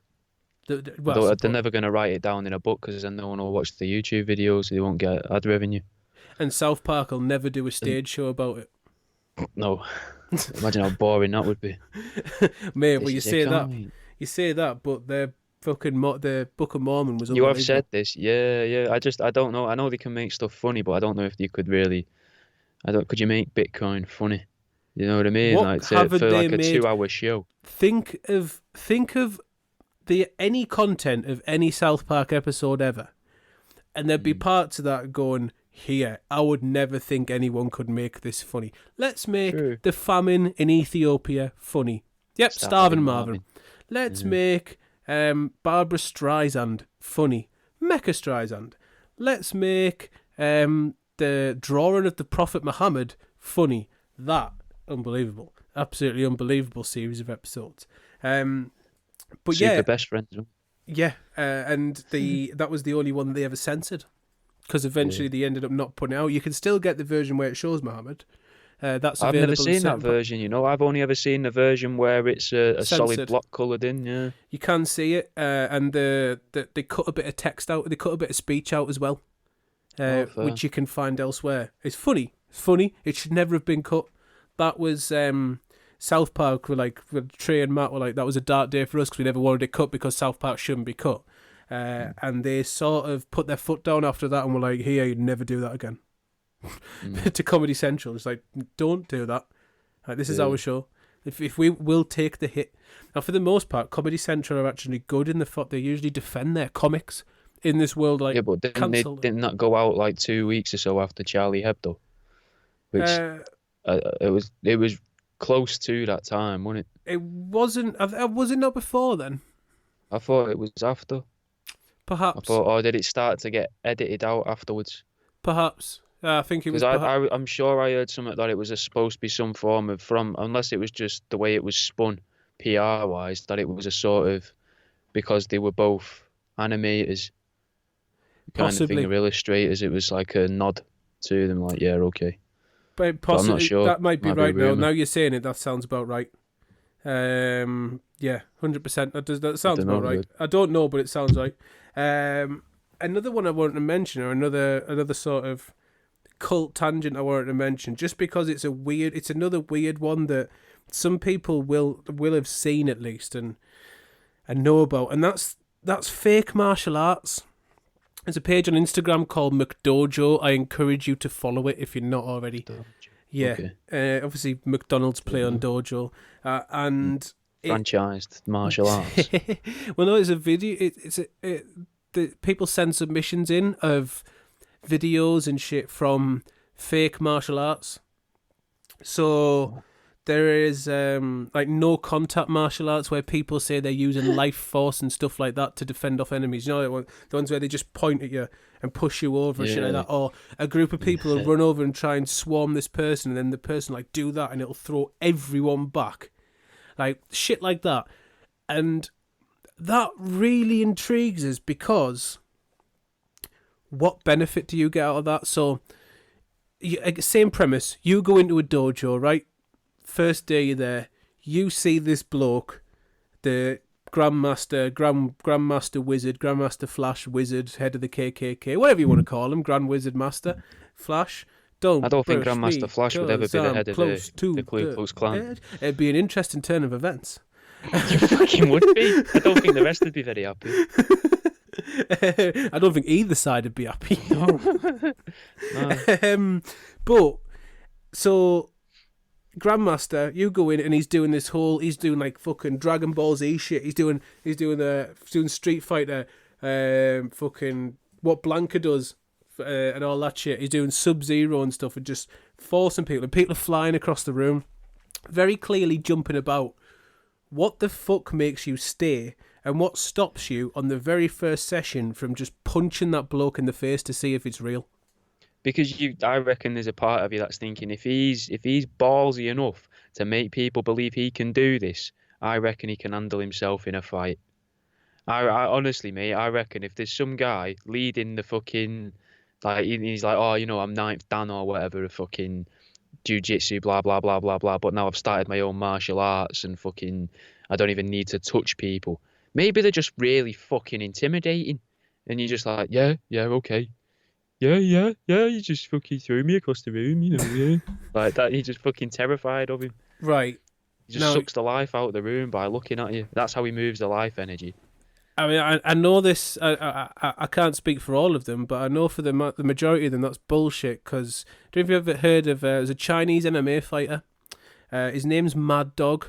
Well, They're never going to write it down in a book because then no one will watch the YouTube videos, so they won't get ad revenue. And South Park will never do a stage show about it. No. Imagine how boring that would be. Mate, well, you say that, but the Book of Mormon was You unbelievable. have said this, yeah. I don't know. I know they can make stuff funny, but I don't know if you could really. Could you make Bitcoin funny? You know what I mean? What Like haven't for they like a made? 2-hour show. Think of any content of any South Park episode ever, and there'd be parts of that going, here, I would never think anyone could make this funny. Let's make True. the famine in Ethiopia funny. Yep, starving Marvin. Let's make Barbara Streisand funny. Mecha Streisand. Let's make the drawing of the Prophet Muhammad funny. That, unbelievable. Absolutely unbelievable series of episodes. But Super best friends. yeah, and that was the only one that they ever censored, because eventually they ended up not putting it out. You can still get the version where it shows Muhammad. That's I've available. never seen that version. You know, I've only ever seen the version where it's a solid block coloured in. Yeah, you can see it, and they cut a bit of text out. They cut a bit of speech out as well, which you can find elsewhere. It's funny. It's funny. It should never have been cut. That was South Park were like, Trey and Matt were like, that was a dark day for us because we never wanted it cut because South Park shouldn't be cut. And they sort of put their foot down after that and were like, here, you'd never do that again. To Comedy Central. It's like, don't do that. Like, this is our show. If we will take the hit. Now, for the most part, Comedy Central are actually good in the fact they usually defend their comics in this world. Like, yeah, but didn't that go out like 2 weeks or so after Charlie Hebdo? Which it was close to that time, wasn't it? It wasn't. Was it not before then? I thought it was after. Perhaps. I thought, or did it start to get edited out afterwards? Perhaps. I think it was. I'm sure I heard something that it was supposed to be some form of unless it was just the way it was spun, PR wise, that it was a sort of, because they were both animators, kind of thing, or illustrators. It was like a nod to them, like, yeah, okay. But possibly, I'm not sure. That might be right now. Now you're saying it, that sounds about right. Yeah, 100%. That sounds about right. I don't know, but it sounds right. Another one I wanted to mention, or another sort of cult tangent I wanted to mention, just because it's another weird one that some people will have seen at least and know about, and that's fake martial arts. There's a page on Instagram called McDojo. I encourage you to follow it if you're not already. Yeah, okay. Obviously McDonald's play on Dojo, and franchised martial arts. Well, no, it's a video. The people send submissions in of videos and shit from fake martial arts. So there is like no contact martial arts where people say they're using life force and stuff like that to defend off enemies. You know, the ones where they just point at you and push you over and shit like that. Or a group of people will run over and try and swarm this person, and then the person like do that and it'll throw everyone back. Like shit like that. And that really intrigues us, because what benefit do you get out of that? So, same premise. You go into a dojo, right? First day you're there, you see this bloke, the Grandmaster Wizard, Grandmaster Flash Wizard, head of the KKK, whatever you want to call him, Grand Wizard Master Flash. I don't think Grandmaster Flash would ever be the head of the Ku Klux Klan. It'd be an interesting turn of events. You fucking would be. I don't think the rest would be very happy. I don't think either side would be happy. No. But so Grandmaster, you go in and he's doing like fucking Dragon Ball Z shit. He's doing Street Fighter, fucking what Blanca does, and all that shit. He's doing Sub-Zero and stuff, and just forcing people, and people are flying across the room, very clearly jumping about. What the fuck makes you stay, and what stops you on the very first session from just punching that bloke in the face to see if it's real? Because I reckon there's a part of you that's thinking, if he's ballsy enough to make people believe he can do this, I reckon he can handle himself in a fight. I honestly, mate, I reckon if there's some guy leading the fucking, like, he's like, oh, you know, I'm 9th Dan or whatever, a fucking jiu-jitsu, blah, blah, blah, blah, blah, but now I've started my own martial arts and fucking, I don't even need to touch people. Maybe they're just really fucking intimidating. And you're just like, yeah, okay. Yeah, you just fucking threw me across the room, you know, yeah. Like that, you're just fucking terrified of him. Right. He just sucks the life out of the room by looking at you. That's how he moves the life energy. I mean, I know this, I can't speak for all of them, but I know for the majority of them that's bullshit, because I don't know if you've ever heard of, there's a Chinese MMA fighter, His name's Mad Dog.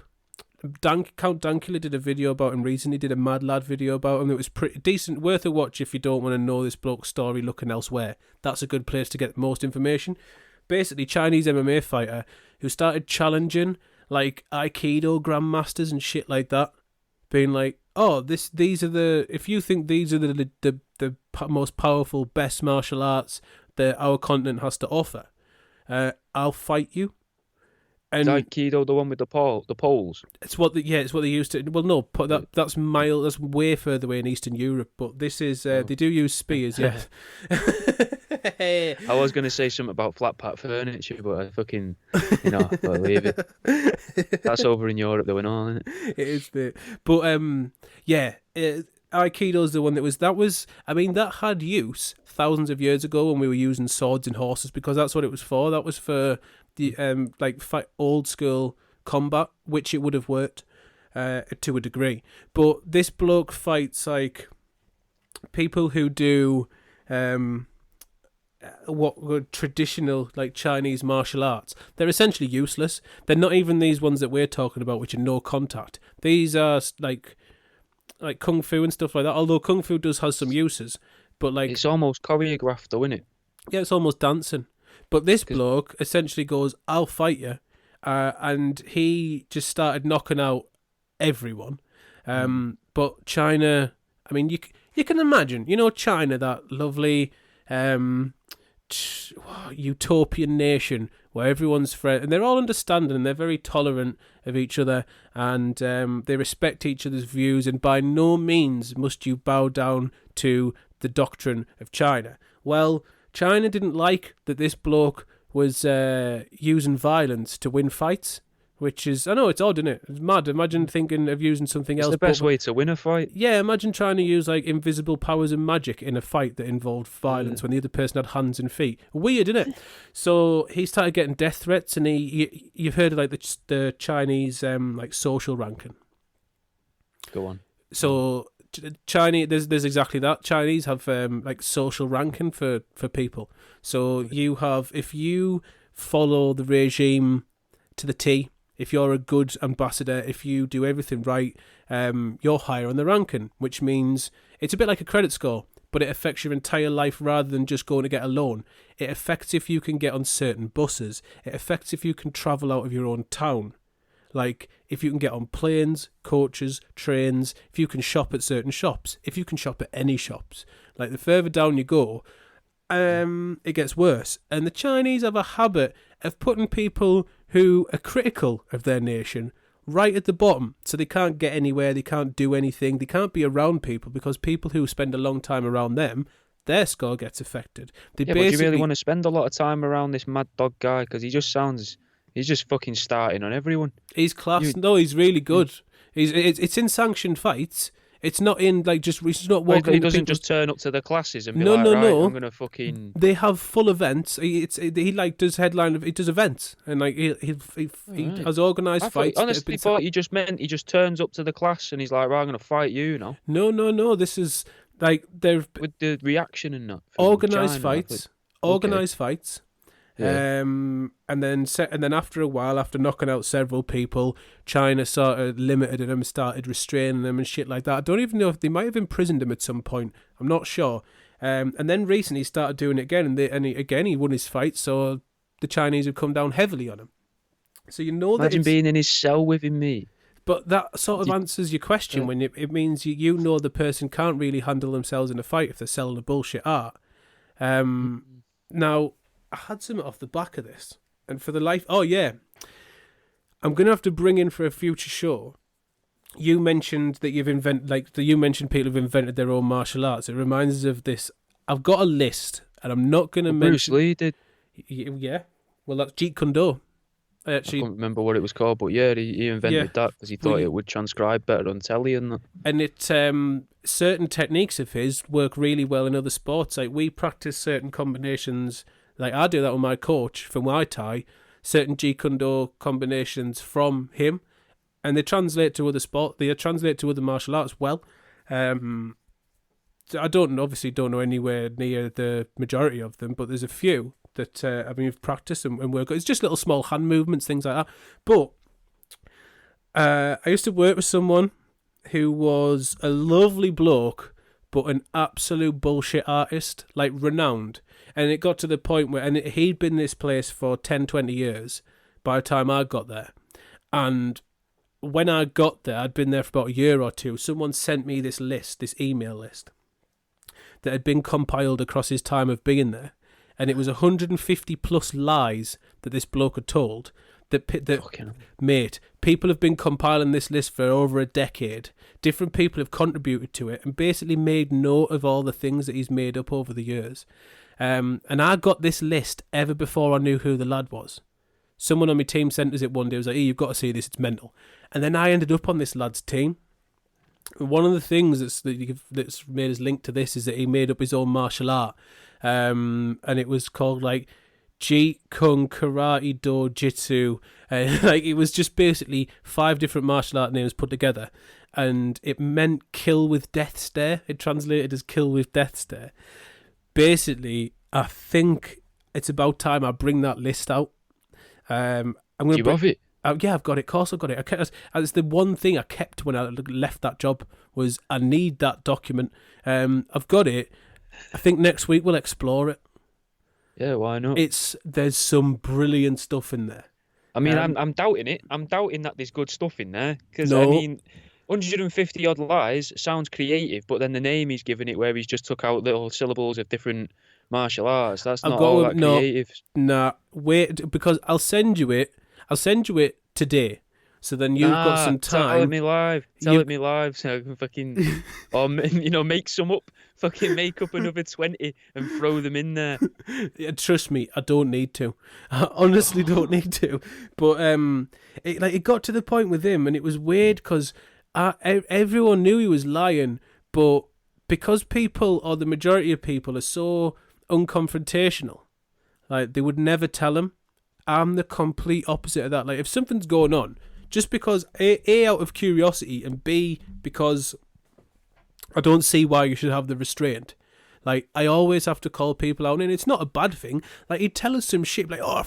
Count Dankula did a video about him recently, did a Mad Lad video about him. It was pretty decent, worth a watch if you don't want to know this bloke's story looking elsewhere. That's a good place to get most information. Basically, Chinese MMA fighter who started challenging like Aikido grandmasters and shit like that, being like, "Oh, these are the if you think these are the most powerful, best martial arts that our continent has to offer, I'll fight you." And Is Aikido the one with the poles? it's what they used to. Well, no, that's way further away in Eastern Europe. But this is they do use spears. Yeah. I was going to say something about flat pack furniture, but I fucking I'll leave it. That's over in Europe, though, and all, isn't it? It is, mate. But Aikido's the one that had use thousands of years ago when we were using swords and horses, because that's what it was for. That was for the fight old school combat, which it would have worked to a degree. But this bloke fights like people who do what were traditional like Chinese martial arts. They're essentially useless. They're not even these ones that we're talking about, which are no contact. These are like kung fu and stuff like that. Although kung fu does have some uses, but like it's almost choreographed, though, isn't it? Yeah, it's almost dancing. But this bloke essentially goes, "I'll fight you," and he just started knocking out everyone. But China, I mean, you can imagine, China, that lovely utopian nation where everyone's friend and they're all understanding and they're very tolerant of each other, and they respect each other's views, and by no means must you bow down to the doctrine of China. Well, China didn't like that this bloke was using violence to win fights, which is, I know it's odd, isn't it? It's mad. Imagine thinking of using something else. It's the best way to win a fight. Yeah, imagine trying to use like invisible powers and magic in a fight that involved violence when the other person had hands and feet. Weird, isn't it? So he started getting death threats, and you've heard of like the Chinese like social ranking. Go on. So Chinese, there's exactly that. Chinese have like social ranking for people. So you have, if you follow the regime to the T, if you're a good ambassador, if you do everything right, you're higher on the ranking, which means it's a bit like a credit score, but it affects your entire life rather than just going to get a loan. It affects if you can get on certain buses. It affects if you can travel out of your own town. Like, if you can get on planes, coaches, trains, if you can shop at certain shops, if you can shop at any shops. Like, the further down you go, it gets worse. And the Chinese have a habit of putting people who are critical of their nation right at the bottom, so they can't get anywhere, they can't do anything, they can't be around people, because people who spend a long time around them, their score gets affected. But do you really want to spend a lot of time around this Mad Dog guy? Because he just sounds... He's just fucking starting on everyone. He's class. No, he's really good. It's in sanctioned fights. It's not in like just. He's not walking. He doesn't just turn up to the classes and be no. I'm gonna fucking. They have full events. He like does headline. He does events and like he has organised fights. Honestly, thought you just meant he just turns up to the class and he's like, "Right, I'm gonna fight you." No. This is like they're with the reaction and that. Organised fights. Organised fights. Yeah. And then after a while, after knocking out several people, China sort of limited them, started restraining them and shit like that. I don't even know if they might have imprisoned him at some point. I'm not sure. And then recently he started doing it again, and he won his fight. So the Chinese have come down heavily on him. So imagine being in his cell with him, mate. But that sort of answers your question when it means you know the person can't really handle themselves in a fight if they're selling a bullshit art. Now, I had something off the back of this, and for the life... Oh, yeah. I'm going to have to bring in for a future show. You mentioned that you mentioned people have invented their own martial arts. It reminds us of this. I've got a list, and I'm not going to mention... Bruce Lee did. Yeah. Well, that's Jeet Kune Do. I can't remember what it was called, but yeah, he invented that because he thought it would transcribe better on telly and that. And it certain techniques of his work really well in other sports. Like, we practice certain combinations... Like, I do that with my coach for Muay Thai, certain Jeet Kune Do combinations from him, and they translate to other martial arts well. I obviously don't know anywhere near the majority of them, but there's a few that we've practiced and work. It's just little small hand movements, things like that. But I used to work with someone who was a lovely bloke, but an absolute bullshit artist, like renowned. And it got to the point where, he'd been in this place for 10, 20 years by the time I got there. And when I got there, I'd been there for about a year or two. Someone sent me this email list that had been compiled across his time of being there. And it was 150 plus lies that this bloke had told. Mate, people have been compiling this list for over a decade. Different people have contributed to it and basically made note of all the things that he's made up over the years. And I got this list ever before I knew who the lad was. Someone on my team sent us it one day. Was like, "Hey, you've got to see this. It's mental." And then I ended up on this lad's team. One of the things that's made us link to this is that he made up his own martial art, and it was called like Jeet Kune Karate Do Jitsu. Like it was just basically 5 different martial art names put together, and it meant kill with death stare. It translated as kill with death stare. Basically, I think it's about time I bring that list out. I'm gonna. Do you have it? Yeah, I've got it. Of course, I've got it. It's the one thing I kept when I left that job was I need that document. I've got it. I think next week we'll explore it. Yeah, why not? There's some brilliant stuff in there. I mean, I'm doubting it. I'm doubting that there's good stuff in there because No. I mean, 150 odd lies sounds creative, but then the name he's given it, where he's just took out little syllables of different martial arts, that's not all that creative. Nah, wait, because I'll send you it. I'll send you it today. So then you've got some time. Tell it me live. Tell it me live so I can fucking, or make some up. Fucking make up another 20 and throw them in there. Yeah, trust me, I don't need to. I honestly don't need to. But it got to the point with him, and it was weird because everyone knew he was lying, but because people, or the majority of people, are so unconfrontational, like they would never tell him. I'm the complete opposite of that. Like if something's going on, just because A, out of curiosity, and B, because I don't see why you should have the restraint. Like, I always have to call people out, and it's not a bad thing. Like, he'd tell us some shit, like, I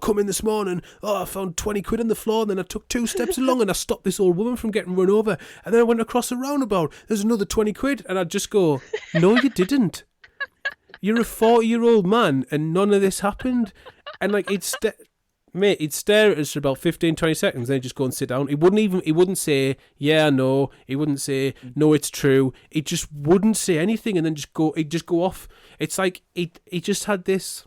come in this morning, I found 20 quid on the floor, and then I took 2 steps along, and I stopped this old woman from getting run over, and then I went across a roundabout, there's another 20 quid, and I'd just go, no, you didn't. You're a 40-year-old man, and none of this happened. And, like, he'd stare at us for about 15, 20 seconds, then he'd just go and sit down. He wouldn't say, yeah, no. He wouldn't say, no, it's true. He just wouldn't say anything, and then he'd just go off. It's like, he just had this...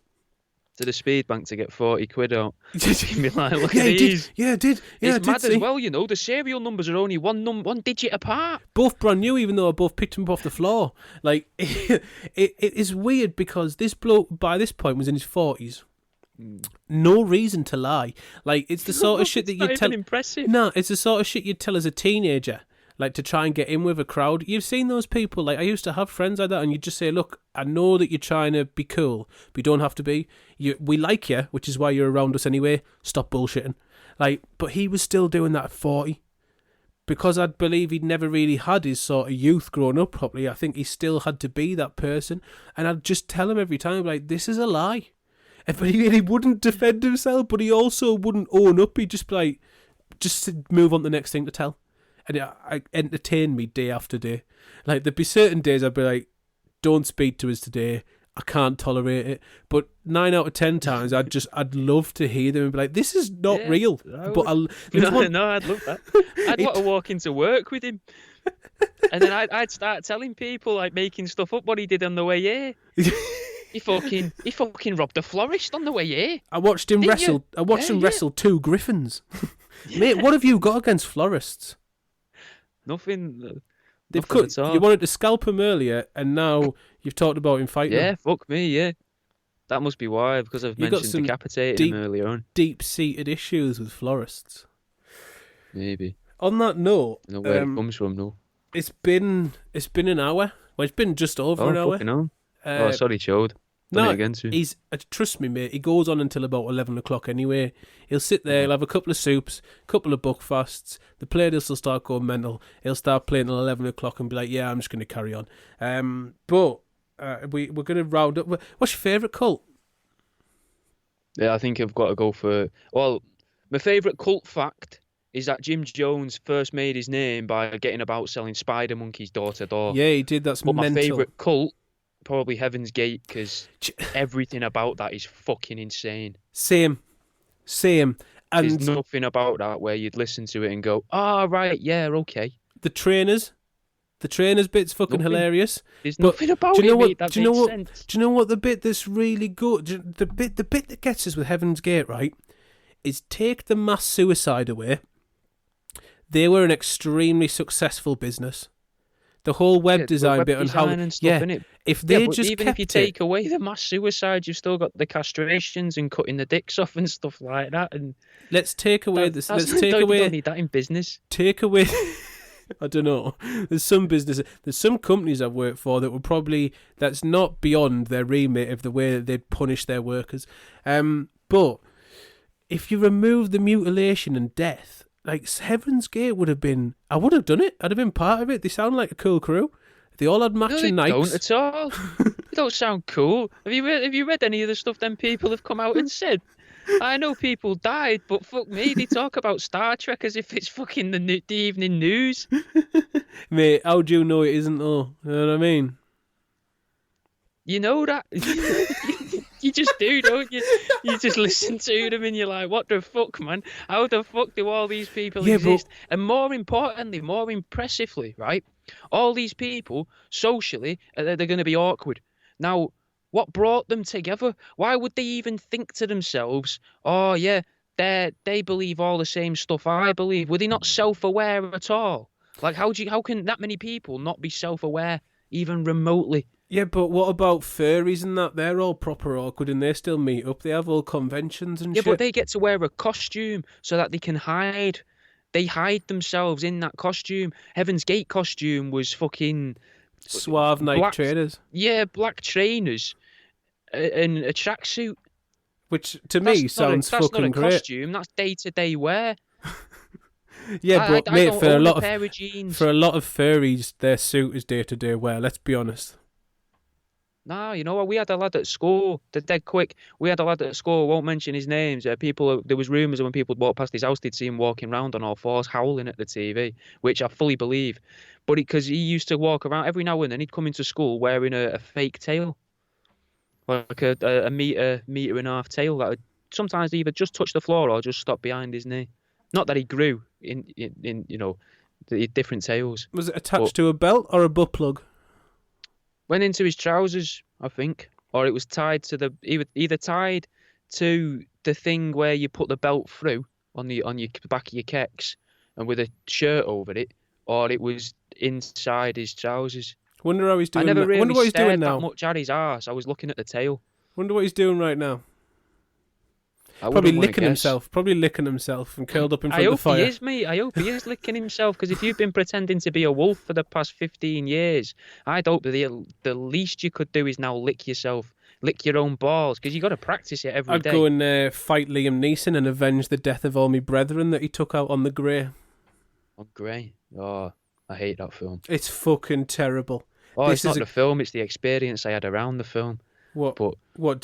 To the speed bank to get 40 quid out. Be like, look yeah, at he these. did. Yeah, it did. Yeah, it's mad as well, the serial numbers are only one digit apart. Both brand new, even though I both picked them up off the floor. Like, it is weird because this bloke, by this point, was in his 40s. No reason to lie. Like, it's the sort of shit that you tell. Impressive. No, it's the sort of shit you'd tell as a teenager, like to try and get in with a crowd. You've seen those people. Like, I used to have friends like that, and you just say, "Look, I know that you're trying to be cool, but you don't have to be. We like you, which is why you're around us anyway. Stop bullshitting." Like, but he was still doing that at 40. Because I believe he'd never really had his sort of youth growing up properly. I think he still had to be that person, and I'd just tell him every time, like, "This is a lie." But he wouldn't defend himself, but he also wouldn't own up. He'd just be like, just to move on to the next thing to tell. And it entertained me day after day. Like, there'd be certain days I'd be like, don't speak to us today. I can't tolerate it. But 9 out of 10 times, I'd love to hear them and be like, this is not real. But I'd love that. I'd want to walk into work with him. And then I'd start telling people, like, making stuff up what he did on the way here. He fucking robbed a florist on the way here. I watched him wrestle. I watched him wrestle 2 griffins. Mate, what have you got against florists? Nothing. They've nothing cut. at all. You wanted to scalp him earlier, and now you've talked about him fighting. Yeah, him. fuck me. Yeah, that must be why. Because I've mentioned decapitating him earlier on. Deep-seated issues with florists. Maybe. On that note, I don't know where it comes from, though. It's been an hour. Well, it's been just over an hour. Fucking hell. Sorry, Chode. No, trust me, mate. He goes on until about 11 o'clock anyway. He'll sit there, he'll have a couple of soups, a couple of buckfasts. The player will start going mental. He'll start playing till 11 o'clock and be like, yeah, I'm just going to carry on. But we're going to round up. What's your favourite cult? Yeah, I think I've got to go for. Well, my favourite cult fact is that Jim Jones first made his name by getting about selling spider monkeys door to door. Yeah, he did. That's But my mental. favourite cult, probably Heaven's Gate, because everything about that is fucking insane. Same. There's And nothing about that where you'd listen to it and go, "Ah, right, yeah, okay." the trainers bit's fucking Nothing. hilarious. There's But nothing about do you know it, what? mate, that Do you know makes what? sense. Do you know what the bit that's really good? The bit that gets us with Heaven's Gate, right, is take the mass suicide away. They were an extremely successful business. The whole web design bit on how, and stuff, yeah, innit? if they but just even kept if you take away the mass suicide, you've still got the castrations and cutting the dicks off and stuff like that. And let's take away this. Let's take you away. don't need that in business. Take away. I don't know. There's some companies I've worked for that that's not beyond their remit of the way that they punish their workers. But if you remove the mutilation and death, like Heaven's Gate I would have done it. I'd have been part of it. They sound like a cool crew. They all had matching No, they Nikes. don't at all. They don't sound cool. Have you read any of the stuff them people have come out and said? I know people died, but fuck me, they talk about Star Trek as if it's fucking the evening news. Mate, how do you know it isn't though? You know what I mean? You know that. You just do, don't you? You just listen to them and you're like, what the fuck, man? How the fuck do all these people exist? And more importantly, more impressively, right? All these people, socially, they're going to be awkward. Now, what brought them together? Why would they even think to themselves, oh, yeah, they believe all the same stuff I believe? Were they not self-aware at all? Like, how can that many people not be self-aware, even remotely? Yeah, but what about furries and that? They're all proper awkward and they still meet up. They have all conventions and shit. Yeah, but they get to wear a costume so that they can hide. They hide themselves in that costume. Heaven's Gate costume was fucking... Suave Nike trainers. Yeah, black trainers and a tracksuit. Which, to me, sounds fucking great. That's not a costume, that's day-to-day wear. Yeah, but mate, for a lot of furries, their suit is day-to-day wear, let's be honest. No, you know what? We had a lad at school. They're dead quick. We had a lad at school. Won't mention his names. There was rumours that when people walked past his house, they'd see him walking around on all fours, howling at the TV, which I fully believe. But because he used to walk around every now and then, he'd come into school wearing a fake tail, like a meter and a half tail that would sometimes either just touch the floor or just stop behind his knee. Not that he grew in the different tails. Was it attached to a belt or a butt plug? Went into his trousers, I think, or it was tied to either tied to the thing where you put the belt through on your back of your kecks and with a shirt over it, or it was inside his trousers. Wonder how he's doing. I never really wonder what he's doing now. that much at his arse. I was looking at the tail. Wonder what he's doing right now. Probably licking himself and curled up in front of the fire. I hope he is, mate. I hope he is licking himself, because if you've been pretending to be a wolf for the past 15 years, I'd hope that the least you could do is now lick yourself, lick your own balls, because you got to practice it every day. I'd go and fight Liam Neeson and avenge the death of all my brethren that he took out on the Grey. On Grey? Oh, I hate that film. It's fucking terrible. Oh, it's not the film, it's the experience I had around the film. What around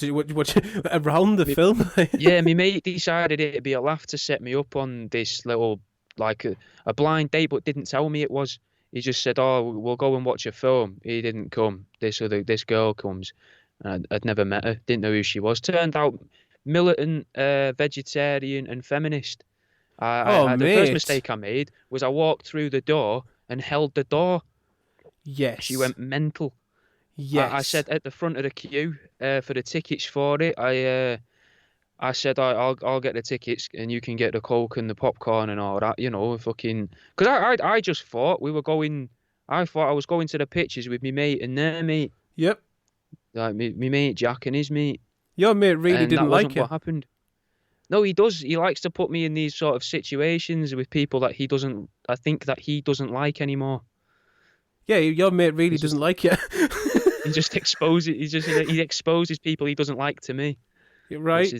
the film? Yeah, my mate decided it'd be a laugh to set me up on this little, like a blind date, but didn't tell me it was. He just said, "Oh, we'll go and watch a film." He didn't come. This girl comes. I'd never met her. Didn't know who she was. Turned out militant, vegetarian and feminist. The first mistake I made was I walked through the door and held the door. Yes. She went mental. Yes. I said at the front of the queue for the tickets for it. I said I'll get the tickets and you can get the Coke and the popcorn and all that. You know, fucking. Because I just thought we were going. I thought I was going to the pictures with me mate and their mate. Yep. Like me mate Jack and his mate. Your mate really didn't like you. What happened? No, he does. He likes to put me in these sort of situations with people that he doesn't. I think that he doesn't like anymore. Yeah, your mate really doesn't like you. He just exposes. He exposes people he doesn't like to me. You're right.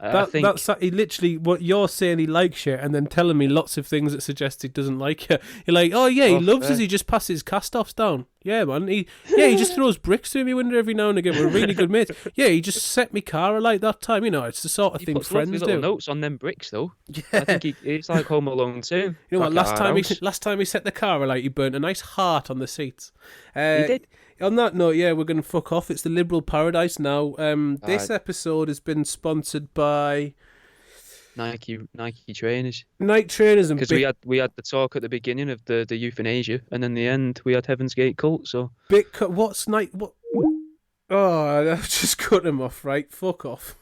I think That's he literally what you're saying. He likes you, and then telling me lots of things that suggest he doesn't like you. You're like, oh yeah, he loves us. He just passes cast-offs down. Yeah, man. He just throws bricks through my window every now and again. We're really good mates. Yeah, he just set me car alight that time. You know, it's the sort of he thing puts friends lovely do. little notes on them bricks, though. Yeah. I think it's like Home Alone too. You know what? Back at our house. Last time he set the car alight, he burnt a nice heart on the seats. He did. On that note, yeah, we're going to fuck off. It's the liberal paradise now. This Right. episode has been sponsored by Nike trainers. Nike trainers and Because we had the talk at the beginning of the euthanasia, and in the end we had Heaven's Gate cult. So What's Nike? What? Oh, I've just cut him off. Right, fuck off.